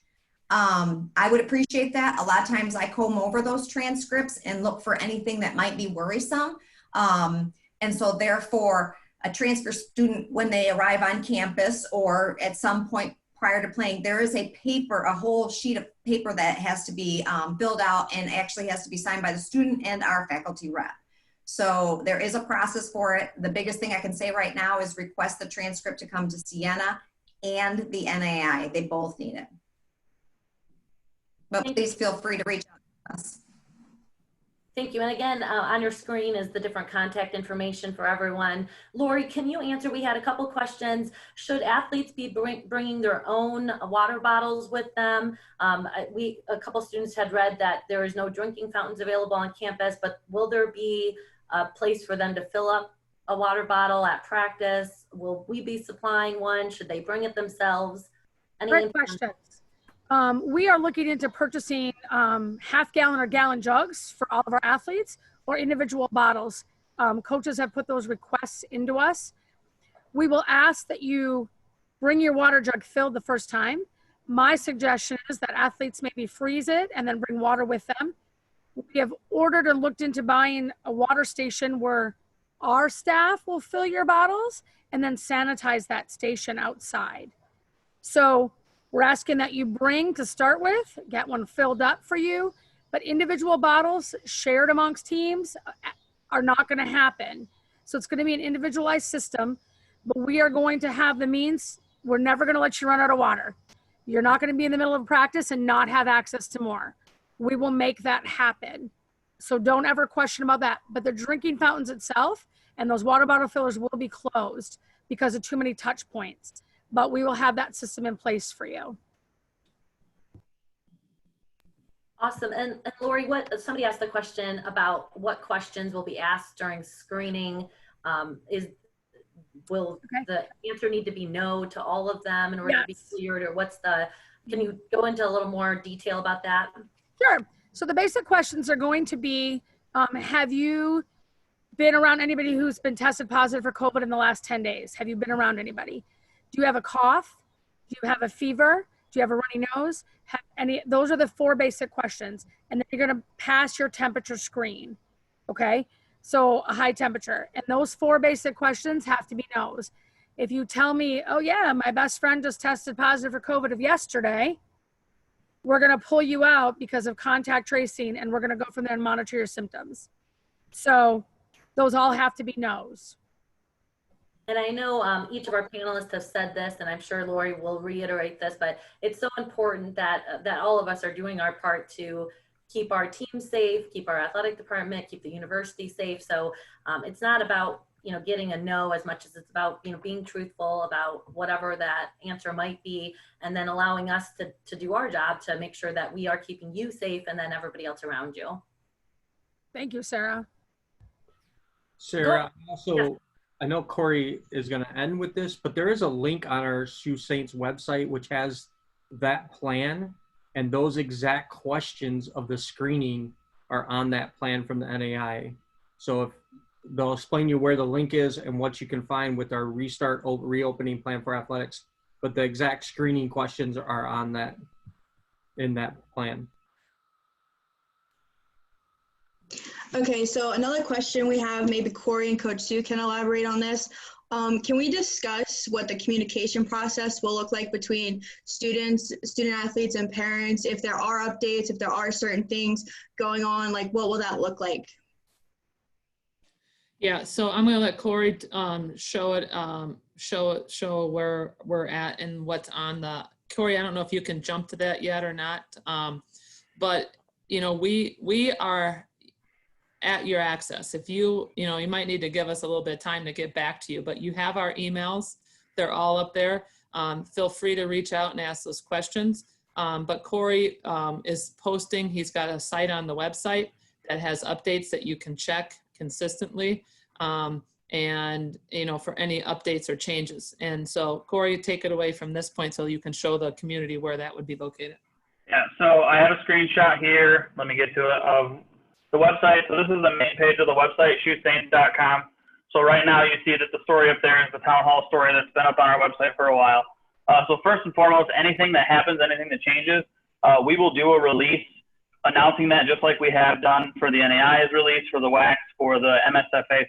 I would appreciate that. A lot of times I comb over those transcripts and look for anything that might be worrisome. And so therefore, a transfer student, when they arrive on campus or at some point prior to playing, there is a paper, a whole sheet of paper that has to be filled out and actually has to be signed by the student and our faculty rep. So there is a process for it. The biggest thing I can say right now is request the transcript to come to Siena and the NAI. They both need it. But please feel free to reach out to us. Thank you. And again, on your screen is the different contact information for everyone. Lori, can you answer? We had a couple questions. Should athletes be bringing their own water bottles with them? A couple students had read that there is no drinking fountains available on campus, but will there be a place for them to fill up a water bottle at practice? Will we be supplying one? Should they bring it themselves? Great questions. We are looking into purchasing half-gallon or gallon jugs for all of our athletes or individual bottles. Coaches have put those requests into us. We will ask that you bring your water jug filled the first time. My suggestion is that athletes maybe freeze it and then bring water with them. We have ordered and looked into buying a water station where our staff will fill your bottles and then sanitize that station outside. So we're asking that you bring to start with, get one filled up for you, but individual bottles shared amongst teams are not going to happen. So it's going to be an individualized system, but we are going to have the means. We're never going to let you run out of water. You're not going to be in the middle of practice and not have access to more. We will make that happen. So don't ever question about that. But the drinking fountains itself and those water bottle fillers will be closed because of too many touch points. But we will have that system in place for you. Awesome. And Lori, somebody asked the question about what questions will be asked during screening. Will the answer need to be no to all of them in order to be cleared, or can you go into a little more detail about that? Sure. So the basic questions are going to be, have you been around anybody who's been tested positive for COVID in the last 10 days? Have you been around anybody? Do you have a cough? Do you have a fever? Do you have a runny nose? Those are the 4 basic questions. And then you're going to pass your temperature screen. Okay. So a high temperature. And those 4 basic questions have to be no's. If you tell me, oh yeah, my best friend just tested positive for COVID of yesterday, we're going to pull you out because of contact tracing, and we're going to go from there and monitor your symptoms. So those all have to be no's. And I know each of our panelists have said this, and I'm sure Lori will reiterate this, but it's so important that all of us are doing our part to keep our team safe, keep our athletic department, keep the university safe. So it's not about, getting a no as much as it's about, being truthful about whatever that answer might be, and then allowing us to do our job to make sure that we are keeping you safe and then everybody else around you. Thank you, Sarah. Sarah, also, I know Corey is going to end with this, but there is a link on our Sault Saints website which has that plan, and those exact questions of the screening are on that plan from the NAI. So if they'll explain you where the link is and what you can find with our reopening plan for athletics, but the exact screening questions are on that, in that plan. Okay, so another question we have, maybe Corey and Coach Sue can elaborate on this. Can we discuss what the communication process will look like between student athletes and parents? If there are updates, if there are certain things going on, like what will that look like? Yeah, so I'm gonna let Corey show where we're at and what's on the, Corey, I don't know if you can jump to that yet or not, but we are at your access. If you might need to give us a little bit of time to get back to you, but you have our emails. They're all up there. Feel free to reach out and ask those questions. But Corey is posting, he's got a site on the website that has updates that you can check consistently. And for any updates or changes. And so Corey, take it away from this point so you can show the community where that would be located. Yeah, so I have a screenshot here. Let me get to it of the website. So this is the main page of the website, shootsaints.com. So right now you see that the story up there is the town hall story that's been up on our website for a while. So first and foremost, anything that happens, anything that changes, we will do a release announcing that, just like we have done for the NAI's release, for the WACs, for the MSFA,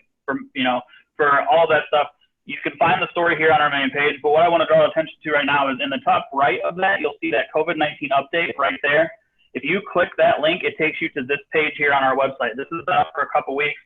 for all that stuff. You can find the story here on our main page, but what I want to draw attention to right now is in the top right of that, you'll see that COVID-19 update right there. If you click that link, it takes you to this page here on our website. This has been up for a couple weeks.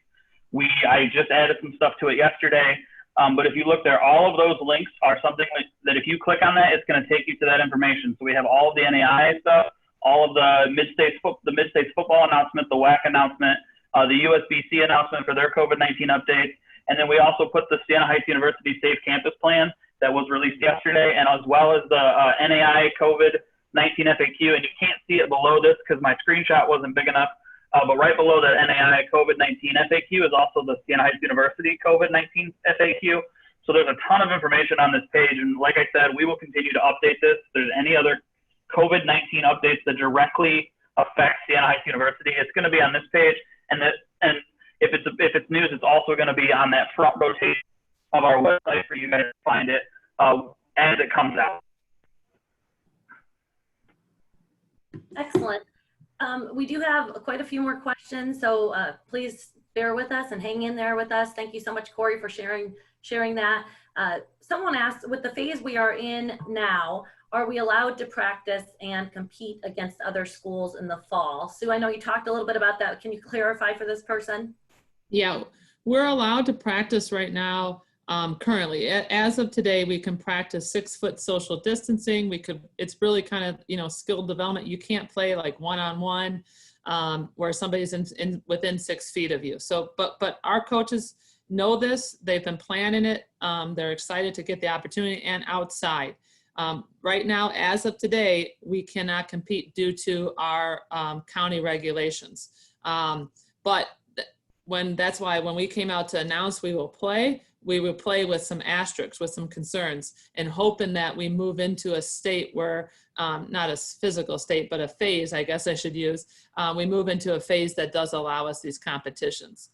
I just added some stuff to it yesterday. But if you look there, all of those links are something that if you click on that, it's going to take you to that information. So we have all of the NAI stuff, all of the mid-states football announcement, the WAC announcement, the USBC announcement for their COVID-19 updates. And then we also put the Siena Heights University Safe Campus Plan that was released yesterday, and as well as the NAI COVID-19 FAQ. And you can't see it below this because my screenshot wasn't big enough. But right below the NAI COVID-19 FAQ is also the Siena Heights University COVID-19 FAQ. So there's a ton of information on this page. And like I said, we will continue to update this. If there's any other COVID-19 updates that directly affect Siena Heights University, it's going to be on this page. And if it's news, it's also going to be on that front rotation of our website for you guys to find it. as it comes out. Excellent. We do have quite a few more questions, so please bear with us and hang in there with us. Thank you so much, Corey, for sharing that. Someone asked, with the phase we are in now, are we allowed to practice and compete against other schools in the fall? Sue, I know you talked a little bit about that. Can you clarify for this person? Yeah, we're allowed to practice right now. Currently, as of today, we can practice 6-foot social distancing. It's really kind of, you know, skill development. You can't play like one-on-one where somebody's within 6 feet of you. So, but our coaches know this. They've been planning it. They're excited to get the opportunity, and outside. Right now, as of today, we cannot compete due to our county regulations. But that's why when we came out to announce we will play with some asterisks, with some concerns, and hoping that we move into a state where, not a physical state, but a phase, I guess I should use, we move into a phase that does allow us these competitions.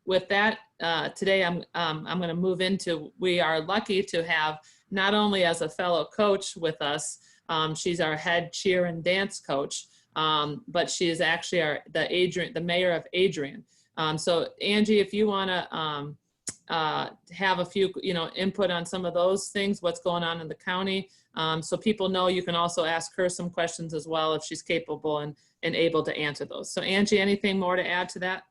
With that, today I'm going to move into, we are lucky to have not only as a fellow coach with us, she's our head cheer and dance coach, but she is actually the mayor of Adrian. So Angie, if you want to have a few, input on some of those things, what's going on in the county, so people know, you can also ask her some questions as well if she's capable and able to answer those. So Angie, anything more to add to that?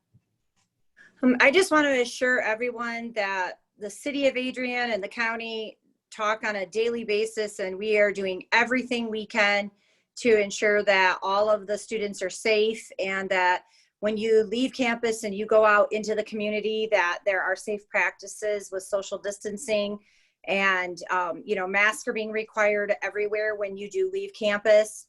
I just want to assure everyone that the city of Adrian and the county talk on a daily basis, and we are doing everything we can to ensure that all of the students are safe, and that when you leave campus and you go out into the community, that there are safe practices with social distancing, and masks are being required everywhere when you do leave campus.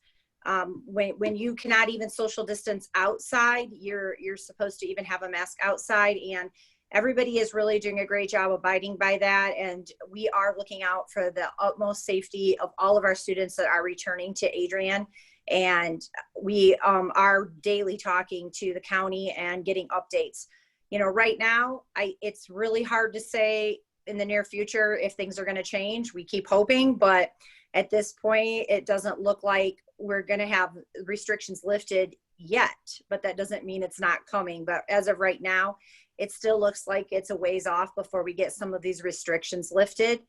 When you cannot even social distance outside, you're supposed to even have a mask outside, and everybody is really doing a great job abiding by that. And we are looking out for the utmost safety of all of our students that are returning to Adrian. And we are daily talking to the county and getting updates. Right now, it's really hard to say in the near future if things are going to change. We keep hoping, but at this point, it doesn't look like we're going to have restrictions lifted yet, but that doesn't mean it's not coming. But as of right now, it still looks like it's a ways off before we get some of these restrictions lifted.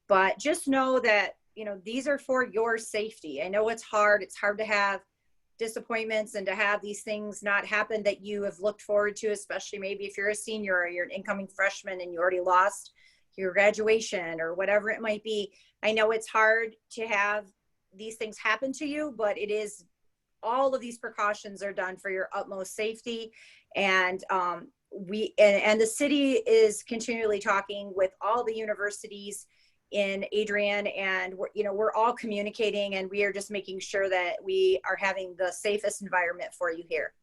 But just know that, these are for your safety. I know it's hard. It's hard to have disappointments and to have these things not happen that you have looked forward to, especially maybe if you're a senior or you're an incoming freshman and you already lost your graduation or whatever it might be. I know it's hard to have these things happen to you, but it is, all of these precautions are done for your utmost safety. And the city is continually talking with all the universities in Adrian, and we're all communicating, and we are just making sure that we are having the safest environment for you here.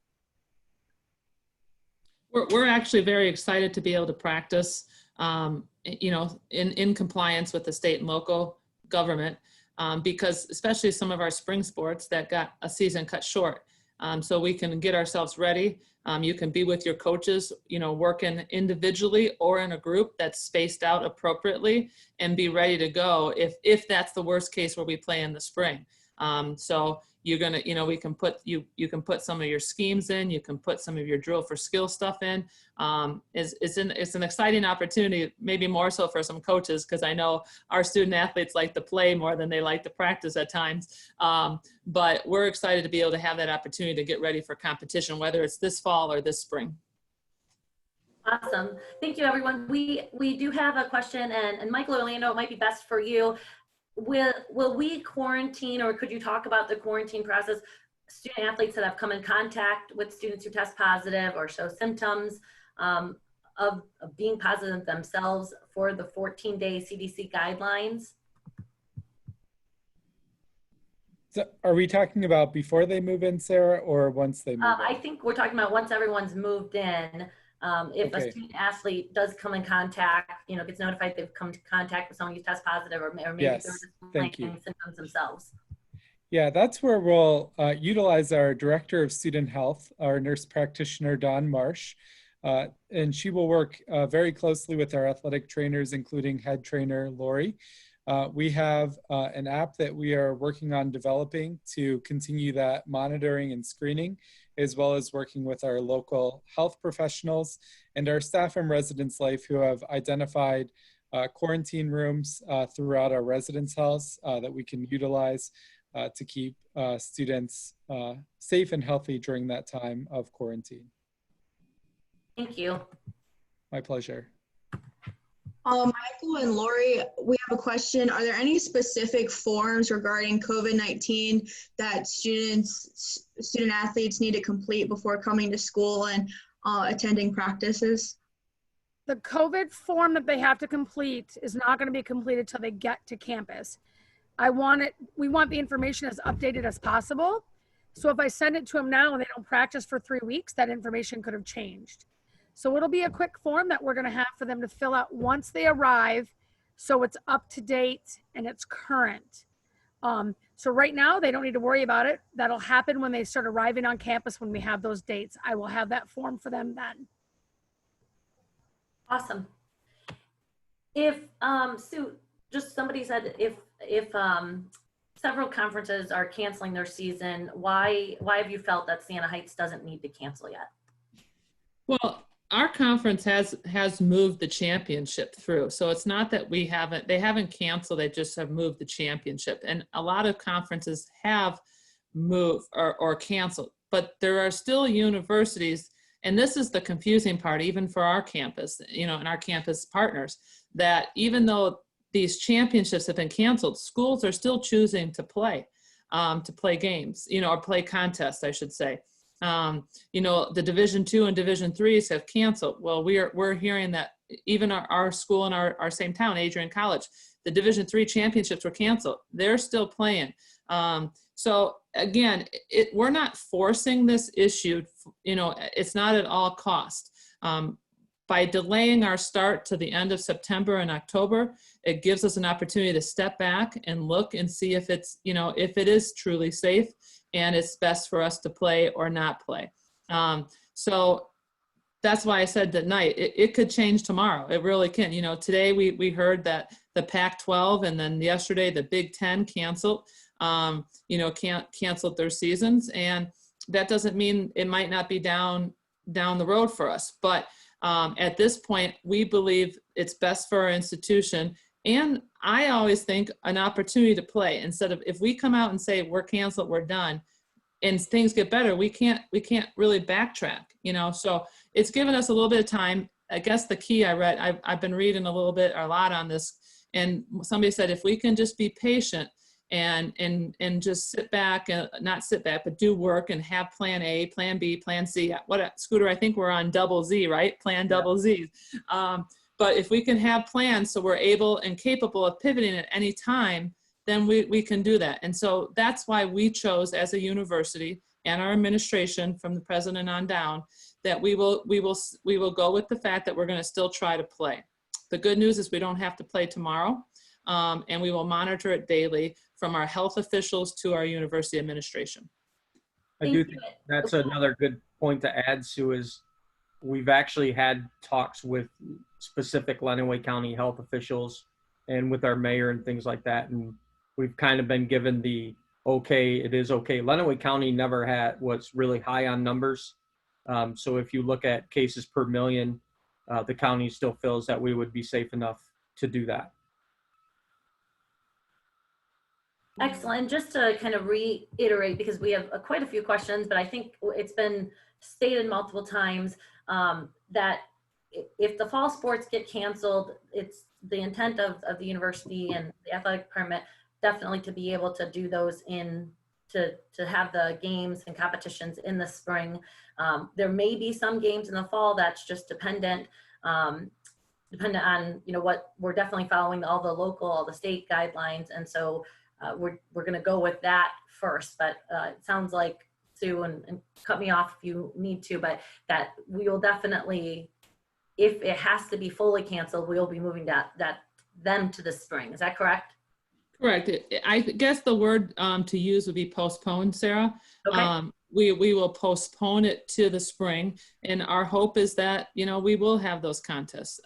We're actually very excited to be able to practice, in compliance with the state and local government, because especially some of our spring sports that got a season cut short. So we can get ourselves ready. You can be with your coaches, working individually or in a group that's spaced out appropriately, and be ready to go if that's the worst case where we play in the spring. So you're gonna, we can put you can put some of your schemes in, you can put some of your drill for skill stuff in. It's an exciting opportunity, maybe more so for some coaches, because I know our student athletes like to play more than they like to practice at times. But we're excited to be able to have that opportunity to get ready for competition, whether it's this fall or this spring. Awesome. Thank you, everyone. We do have a question, and Michael Orlando, it might be best for you. Will we quarantine, or could you talk about the quarantine process, student athletes that have come in contact with students who test positive or show symptoms of being positive themselves for the 14-day CDC guidelines? So are we talking about before they move in, Sarah, or once they move in? I think we're talking about once everyone's moved in. If Okay. a student athlete does come in contact, gets notified they've come to contact with someone who tests positive, or maybe Yes, they're just thank you. complaining symptoms themselves. Yeah, that's where we'll utilize our Director of Student Health, our nurse practitioner, Dawn Marsh, and she will work very closely with our athletic trainers, including head trainer Lori, We have an app that we are working on developing to continue that monitoring and screening, as well as working with our local health professionals and our staff and residents life who have identified quarantine rooms throughout our residence halls that we can utilize to keep students safe and healthy during that time of quarantine. Thank you. My pleasure. Michael and Lori, we have a question. Are there any specific forms regarding COVID-19 that student athletes need to complete before coming to school and attending practices? The COVID form that they have to complete is not going to be completed till they get to campus. We want the information as updated as possible. So if I send it to them now and they don't practice for 3 weeks, that information could have changed. So it'll be a quick form that we're going to have for them to fill out once they arrive, so it's up to date and it's current. So right now they don't need to worry about it. That'll happen when they start arriving on campus when we have those dates. I will have that form for them then. Awesome. If Sue, just somebody said if several conferences are canceling their season, why have you felt that Siena Heights doesn't need to cancel yet? Well, our conference has moved the championship through. So it's not that they haven't canceled, they just have moved the championship. And a lot of conferences have moved or canceled, but there are still universities, and this is the confusing part, even for our campus, and our campus partners, that even though these championships have been canceled, schools are still choosing to play games, or play contests, I should say. The Division II and Division IIIs have canceled. Well, we're hearing that even our school in our same town, Adrian College, the Division III championships were canceled. They're still playing. So again, we're not forcing this issue. It's not at all cost. By delaying our start to the end of September and October, it gives us an opportunity to step back and look and see if it's, if it is truly safe and it's best for us to play or not play. So that's why I said tonight, it could change tomorrow. It really can. Today we heard that the Pac-12 and then yesterday the Big Ten canceled, canceled their seasons. And that doesn't mean it might not be down the road for us. But at this point, we believe it's best for our institution. And I always think an opportunity to play instead of, if we come out and say we're canceled, we're done, and things get better, we can't really backtrack, so it's given us a little bit of time. I guess the key I read, I've been reading a lot on this, and somebody said, if we can just be patient and just sit back and not sit back, but do work and have plan A, plan B, plan C. Scooter, I think we're on double Z, right? Plan double Z. But if we can have plans so we're able and capable of pivoting at any time, then we can do that. And so that's why we chose as a university and our administration from the president on down that we will go with the fact that we're going to still try to play. The good news is we don't have to play tomorrow, and we will monitor it daily from our health officials to our university administration. I do think that's another good point to add, Sue, is we've actually had talks with specific Lenawee County health officials and with our mayor and things like that. And we've kind of been given the, okay, it is okay. Lenawee County never was really high on numbers. So if you look at cases per million, the county still feels that we would be safe enough to do that. Excellent. Just to kind of reiterate, because we have quite a few questions, but I think it's been stated multiple times that if the fall sports get canceled, it's the intent of the university and the athletic department definitely to be able to do those to have the games and competitions in the spring. There may be some games in the fall that's just dependent on, what we're definitely following all the state guidelines. And so we're going to go with that first, but it sounds like, Sue, and cut me off if you need to, but that we will definitely, if it has to be fully canceled, we'll be moving them to the spring. Is that correct? Correct. I guess the word to use would be postponed, Sarah. Okay. we will postpone it to the spring. And our hope is that, you know, we will have those contests.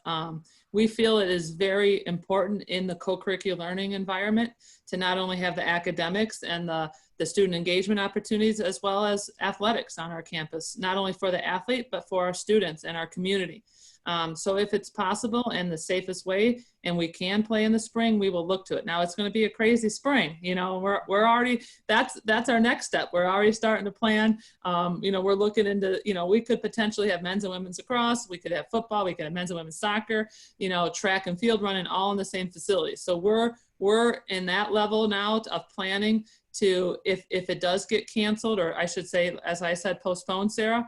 We feel it is very important in the co-curricular learning environment to not only have the academics and the student engagement opportunities, as well as athletics on our campus, not only for the athlete, but for our students and our community. So if it's possible and the safest way, and we can play in the spring, we will look to it. Now it's going to be a crazy spring. You know, we're already, that's our next step. We're already starting to plan. You know, we're looking into, you know, we could potentially have men's and women's lacrosse. We could have football. We could have men's and women's soccer, you know, track and field running all in the same facility. So we're in that level now of planning to, if it does get canceled, or I should say, as I said, postponed, Sarah,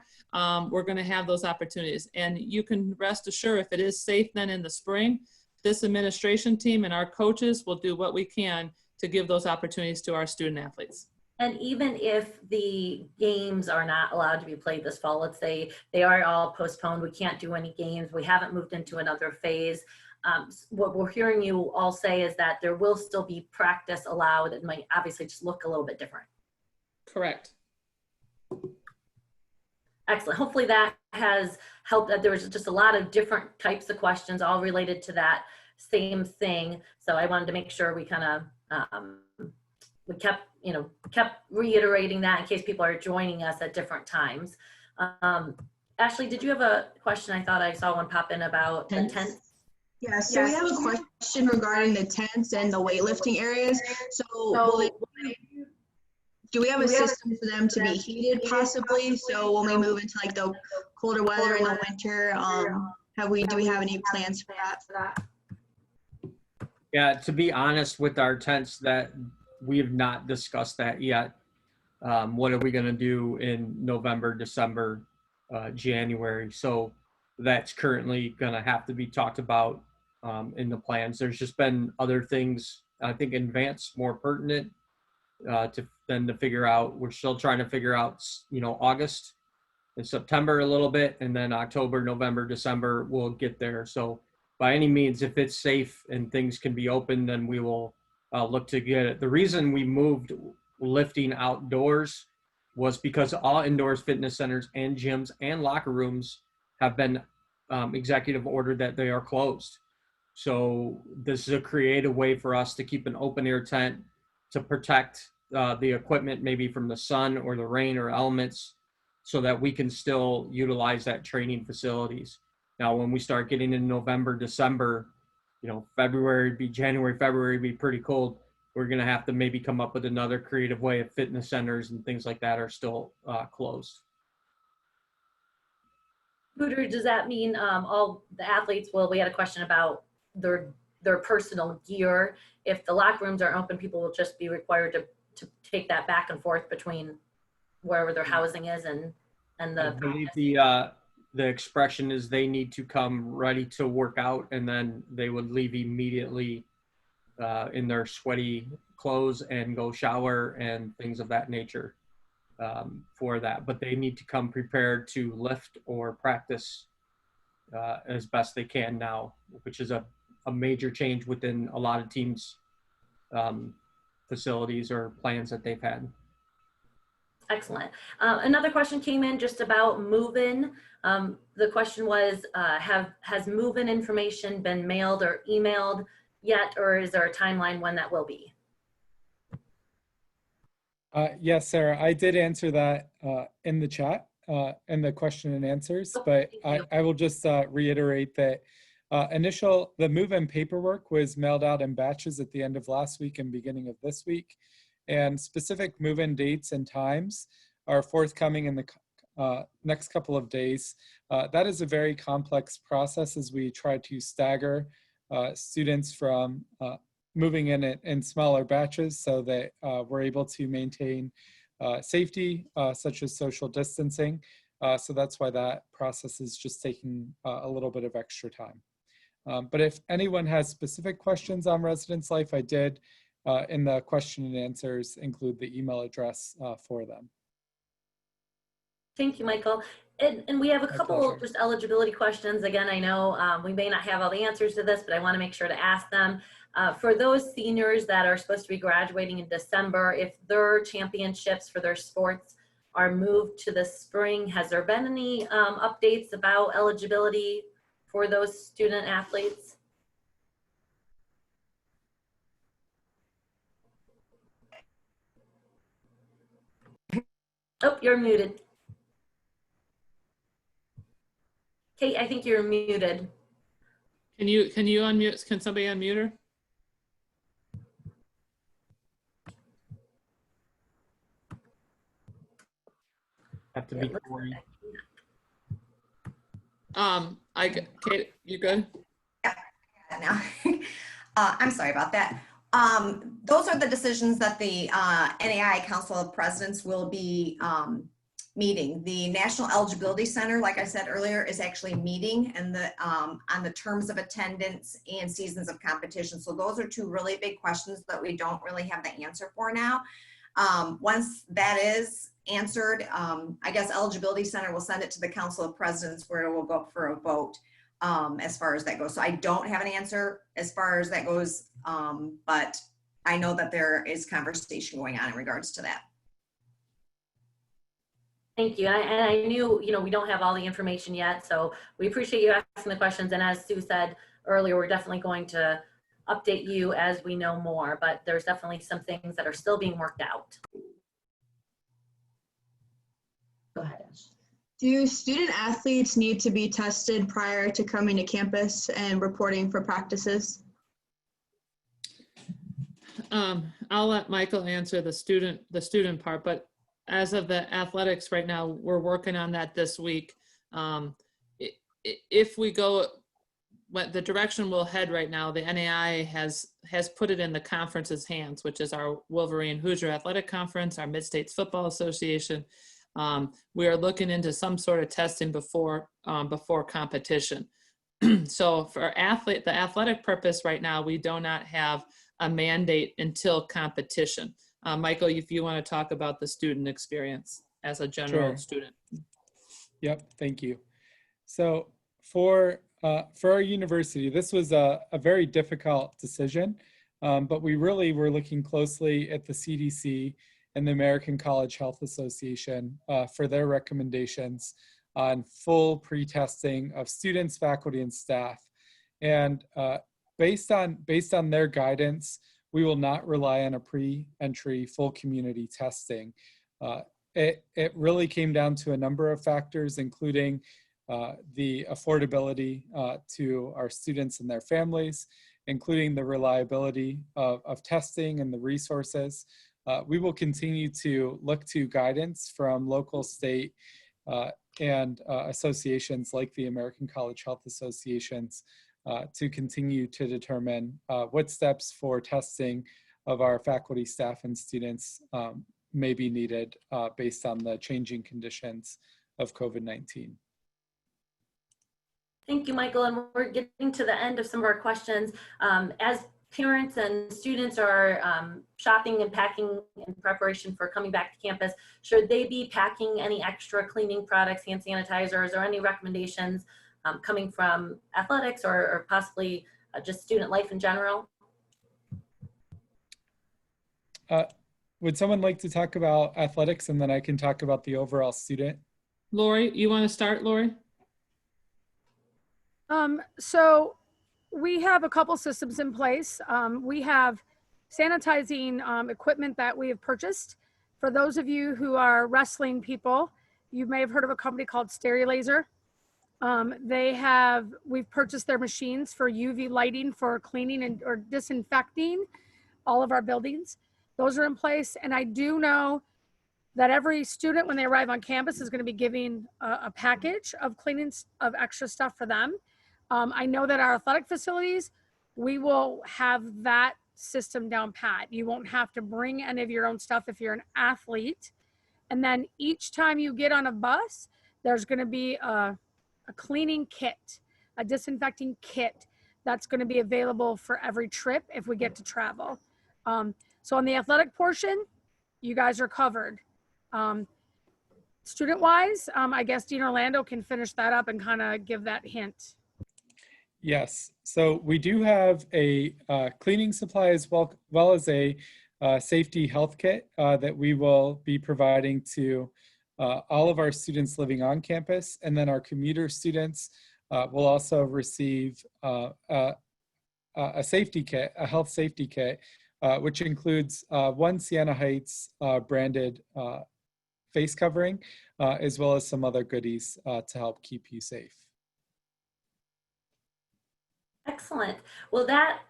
we're going to have those opportunities. And you can rest assured, if it is safe then in the spring, this administration team and our coaches will do what we can to give those opportunities to our student athletes. And even if the games are not allowed to be played this fall, let's say they are all postponed, we can't do any games, we haven't moved into another phase, what we're hearing you all say is that there will still be practice allowed. It might obviously just look a little bit different. Correct. Excellent. Hopefully that has helped. That there was just a lot of different types of questions all related to that same thing. So I wanted to make sure we kind of we kept reiterating that in case people are joining us at different times. Ashley, did you have a question? I thought I saw one pop in about the tents. Yeah, so we have a question regarding the tents and the weightlifting areas. So do we have a system for them to be heated possibly? So when we move into like the colder weather in the winter, do we have any plans for that? Yeah, to be honest with our tents, that we have not discussed that yet. What are we going to do in November, December, January? So that's currently going to have to be talked about in the plans. There's just been other things, I think, in advance more pertinent to figure out. We're still trying to figure out, you know, August and September a little bit, and then October, November, December, we'll get there. So by any means, if it's safe and things can be open, then we will look to get it. The reason we moved lifting outdoors was because all indoors fitness centers and gyms and locker rooms have been executive ordered that they are closed. So this is a creative way for us to keep an open air tent to protect the equipment maybe from the sun or the rain or elements, so that we can still utilize that training facilities. Now, when we start getting in November, December, you know, January, February be pretty cold. We're going to have to maybe come up with another creative way if fitness centers and things like that are still closed. Hooter, does that mean all the athletes, well, we had a question about their personal gear. If the locker rooms aren't open, people will just be required to take that back and forth between wherever their housing is and the. I believe the expression is they need to come ready to work out, and then they would leave immediately in their sweaty clothes and go shower and things of that nature for that. But they need to come prepared to lift or practice as best they can now, which is a major change within a lot of teams' facilities or plans that they've had. Excellent. Another question came in just about move-in. The question was, has move-in information been mailed or emailed yet, or is there a timeline when that will be? Yes, Sarah, I did answer that in the chat, in the question and answers, but I will just reiterate that the move-in paperwork was mailed out in batches at the end of last week and beginning of this week. And specific move-in dates and times are forthcoming in the next couple of days. That is a very complex process as we try to stagger students from moving in smaller batches so that we're able to maintain safety, such as social distancing. So that's why that process is just taking a little bit of extra time. But if anyone has specific questions on residence life, I did in the question and answers include the email address for them. Thank you, Michael. And we have a couple just eligibility questions. Again, I know we may not have all the answers to this, but I want to make sure to ask them. For those seniors that are supposed to be graduating in December, if their championships for their sports are moved to the spring. Has there been any updates about eligibility for those student athletes? Oh, you're muted. Kate, I think you're muted. Can you unmute? Can somebody unmute her? Have to be Corey. Kate, you good? Now. I'm sorry about that. Those are the decisions that the NAI Council of Presidents will be meeting. The National Eligibility Center, like I said earlier, is actually meeting and on the terms of attendance and seasons of competition. So those are two really big questions that we don't really have the answer for now. Once that is answered, I guess Eligibility Center will send it to the Council of Presidents where it will go up for a vote as far as that goes. So I don't have an answer as far as that goes, but I know that there is conversation going on in regards to that. Thank you. And I knew, we don't have all the information yet, so we appreciate you asking the questions. And as Sue said earlier, we're definitely going to update you as we know more, but there's definitely some things that are still being worked out. Go ahead, Ash. Do student athletes need to be tested prior to coming to campus and reporting for practices? I'll let Michael answer the student part, but as of the athletics right now, we're working on that this week. If we go, what the direction we'll head right now, the NAI has put it in the conference's hands, which is our Wolverine Hoosier Athletic Conference, our Mid-States Football Association. We are looking into some sort of testing before competition. So for the athletic purpose right now, we do not have a mandate until competition. Michael, if you want to talk about the student experience as a general student. Yep, thank you. So for our university, this was a very difficult decision, but we really were looking closely at the CDC and the American College Health Association for their recommendations on full pre-testing of students, faculty, and staff. And based on their guidance, we will not rely on a pre-entry full community testing. It really came down to a number of factors, including the affordability to our students and their families, including the reliability of testing and the resources. We will continue to look to guidance from local, state, and associations like the American College Health Associations to continue to determine what steps for testing of our faculty, staff, and students may be needed based on the changing conditions of COVID-19. Thank you, Michael. And we're getting to the end of some of our questions. As parents and students are shopping and packing in preparation for coming back to campus, should they be packing any extra cleaning products, hand sanitizers, or any recommendations coming from athletics or possibly just student life in general? Would someone like to talk about athletics, and then I can talk about the overall student? Lori, you want to start, Lori? So we have a couple systems in place. We have sanitizing equipment that we have purchased. For those of you who are wrestling people, you may have heard of a company called Stereolaser. We've purchased their machines for UV lighting for cleaning or disinfecting all of our buildings. Those are in place. And I do know that every student, when they arrive on campus, is going to be giving a package of cleaning of extra stuff for them. I know that our athletic facilities, we will have that system down pat. You won't have to bring any of your own stuff if you're an athlete. And then each time you get on a bus, there's going to be a cleaning kit, a disinfecting kit that's going to be available for every trip if we get to travel. So on the athletic portion, you guys are covered. Student-wise, I guess Dean Orlando can finish that up and kind of give that hint. Yes, so we do have a cleaning supply as well as a safety health kit that we will be providing to all of our students living on campus, and then our commuter students will also receive a safety kit, a health safety kit, which includes one Siena Heights branded face covering, as well as some other goodies to help keep you safe. Excellent. Well, that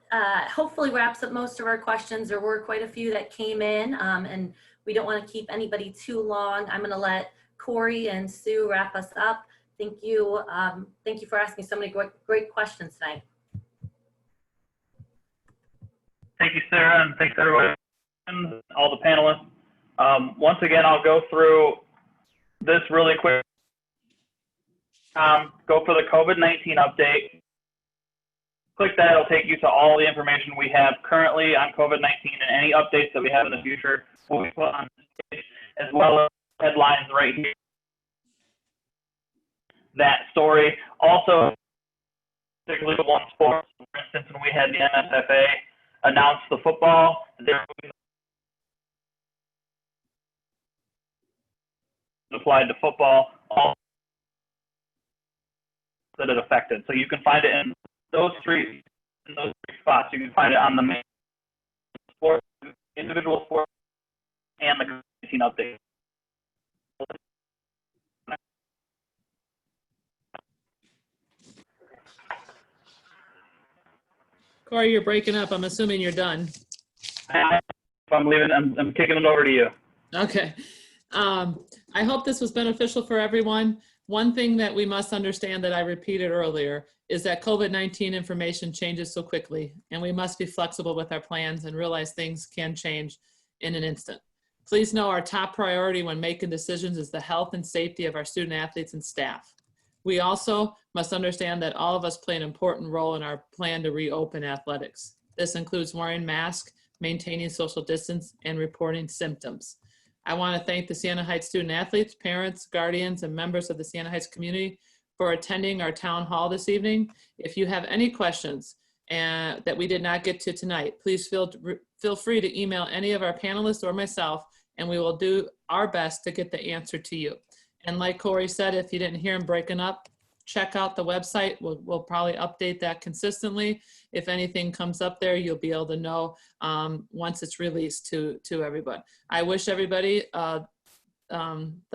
hopefully wraps up most of our questions. There were quite a few that came in, and we don't want to keep anybody too long. I'm going to let Corey and Sue wrap us up. Thank you. Thank you for asking so many great questions tonight. Thank you, Sarah, and thanks everybody, all the panelists. Once again, I'll go through this really quick. Go for the COVID-19 update. Click that, it'll take you to all the information we have currently on COVID-19 and any updates that we have in the future will be put on this page, as well as headlines right here. That story. Also, particularly the one sport, for instance, when we had the NSFA announce the football, they're applied to football, all that it affected. So you can find it in those three spots. You can find it on the main sport, individual sport, and the COVID-19 update. Corey, you're breaking up. I'm assuming you're done. I'm leaving. I'm kicking it over to you. Okay. I hope this was beneficial for everyone. One thing that we must understand that I repeated earlier is that COVID-19 information changes so quickly, and we must be flexible with our plans and realize things can change in an instant. Please know our top priority when making decisions is the health and safety of our student athletes and staff. We also must understand that all of us play an important role in our plan to reopen athletics. This includes wearing masks, maintaining social distance, and reporting symptoms. I want to thank the Siena Heights student athletes, parents, guardians, and members of the Siena Heights community for attending our town hall this evening. If you have any questions that we did not get to tonight, please feel free to email any of our panelists or myself, and we will do our best to get the answer to you. And like Corey said, if you didn't hear him breaking up, check out the website. We'll probably update that consistently. If anything comes up there, you'll be able to know once it's released to everyone. I wish everybody the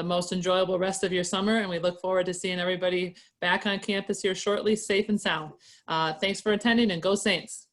most enjoyable rest of your summer, and we look forward to seeing everybody back on campus here shortly, safe and sound. Thanks for attending, and go Saints.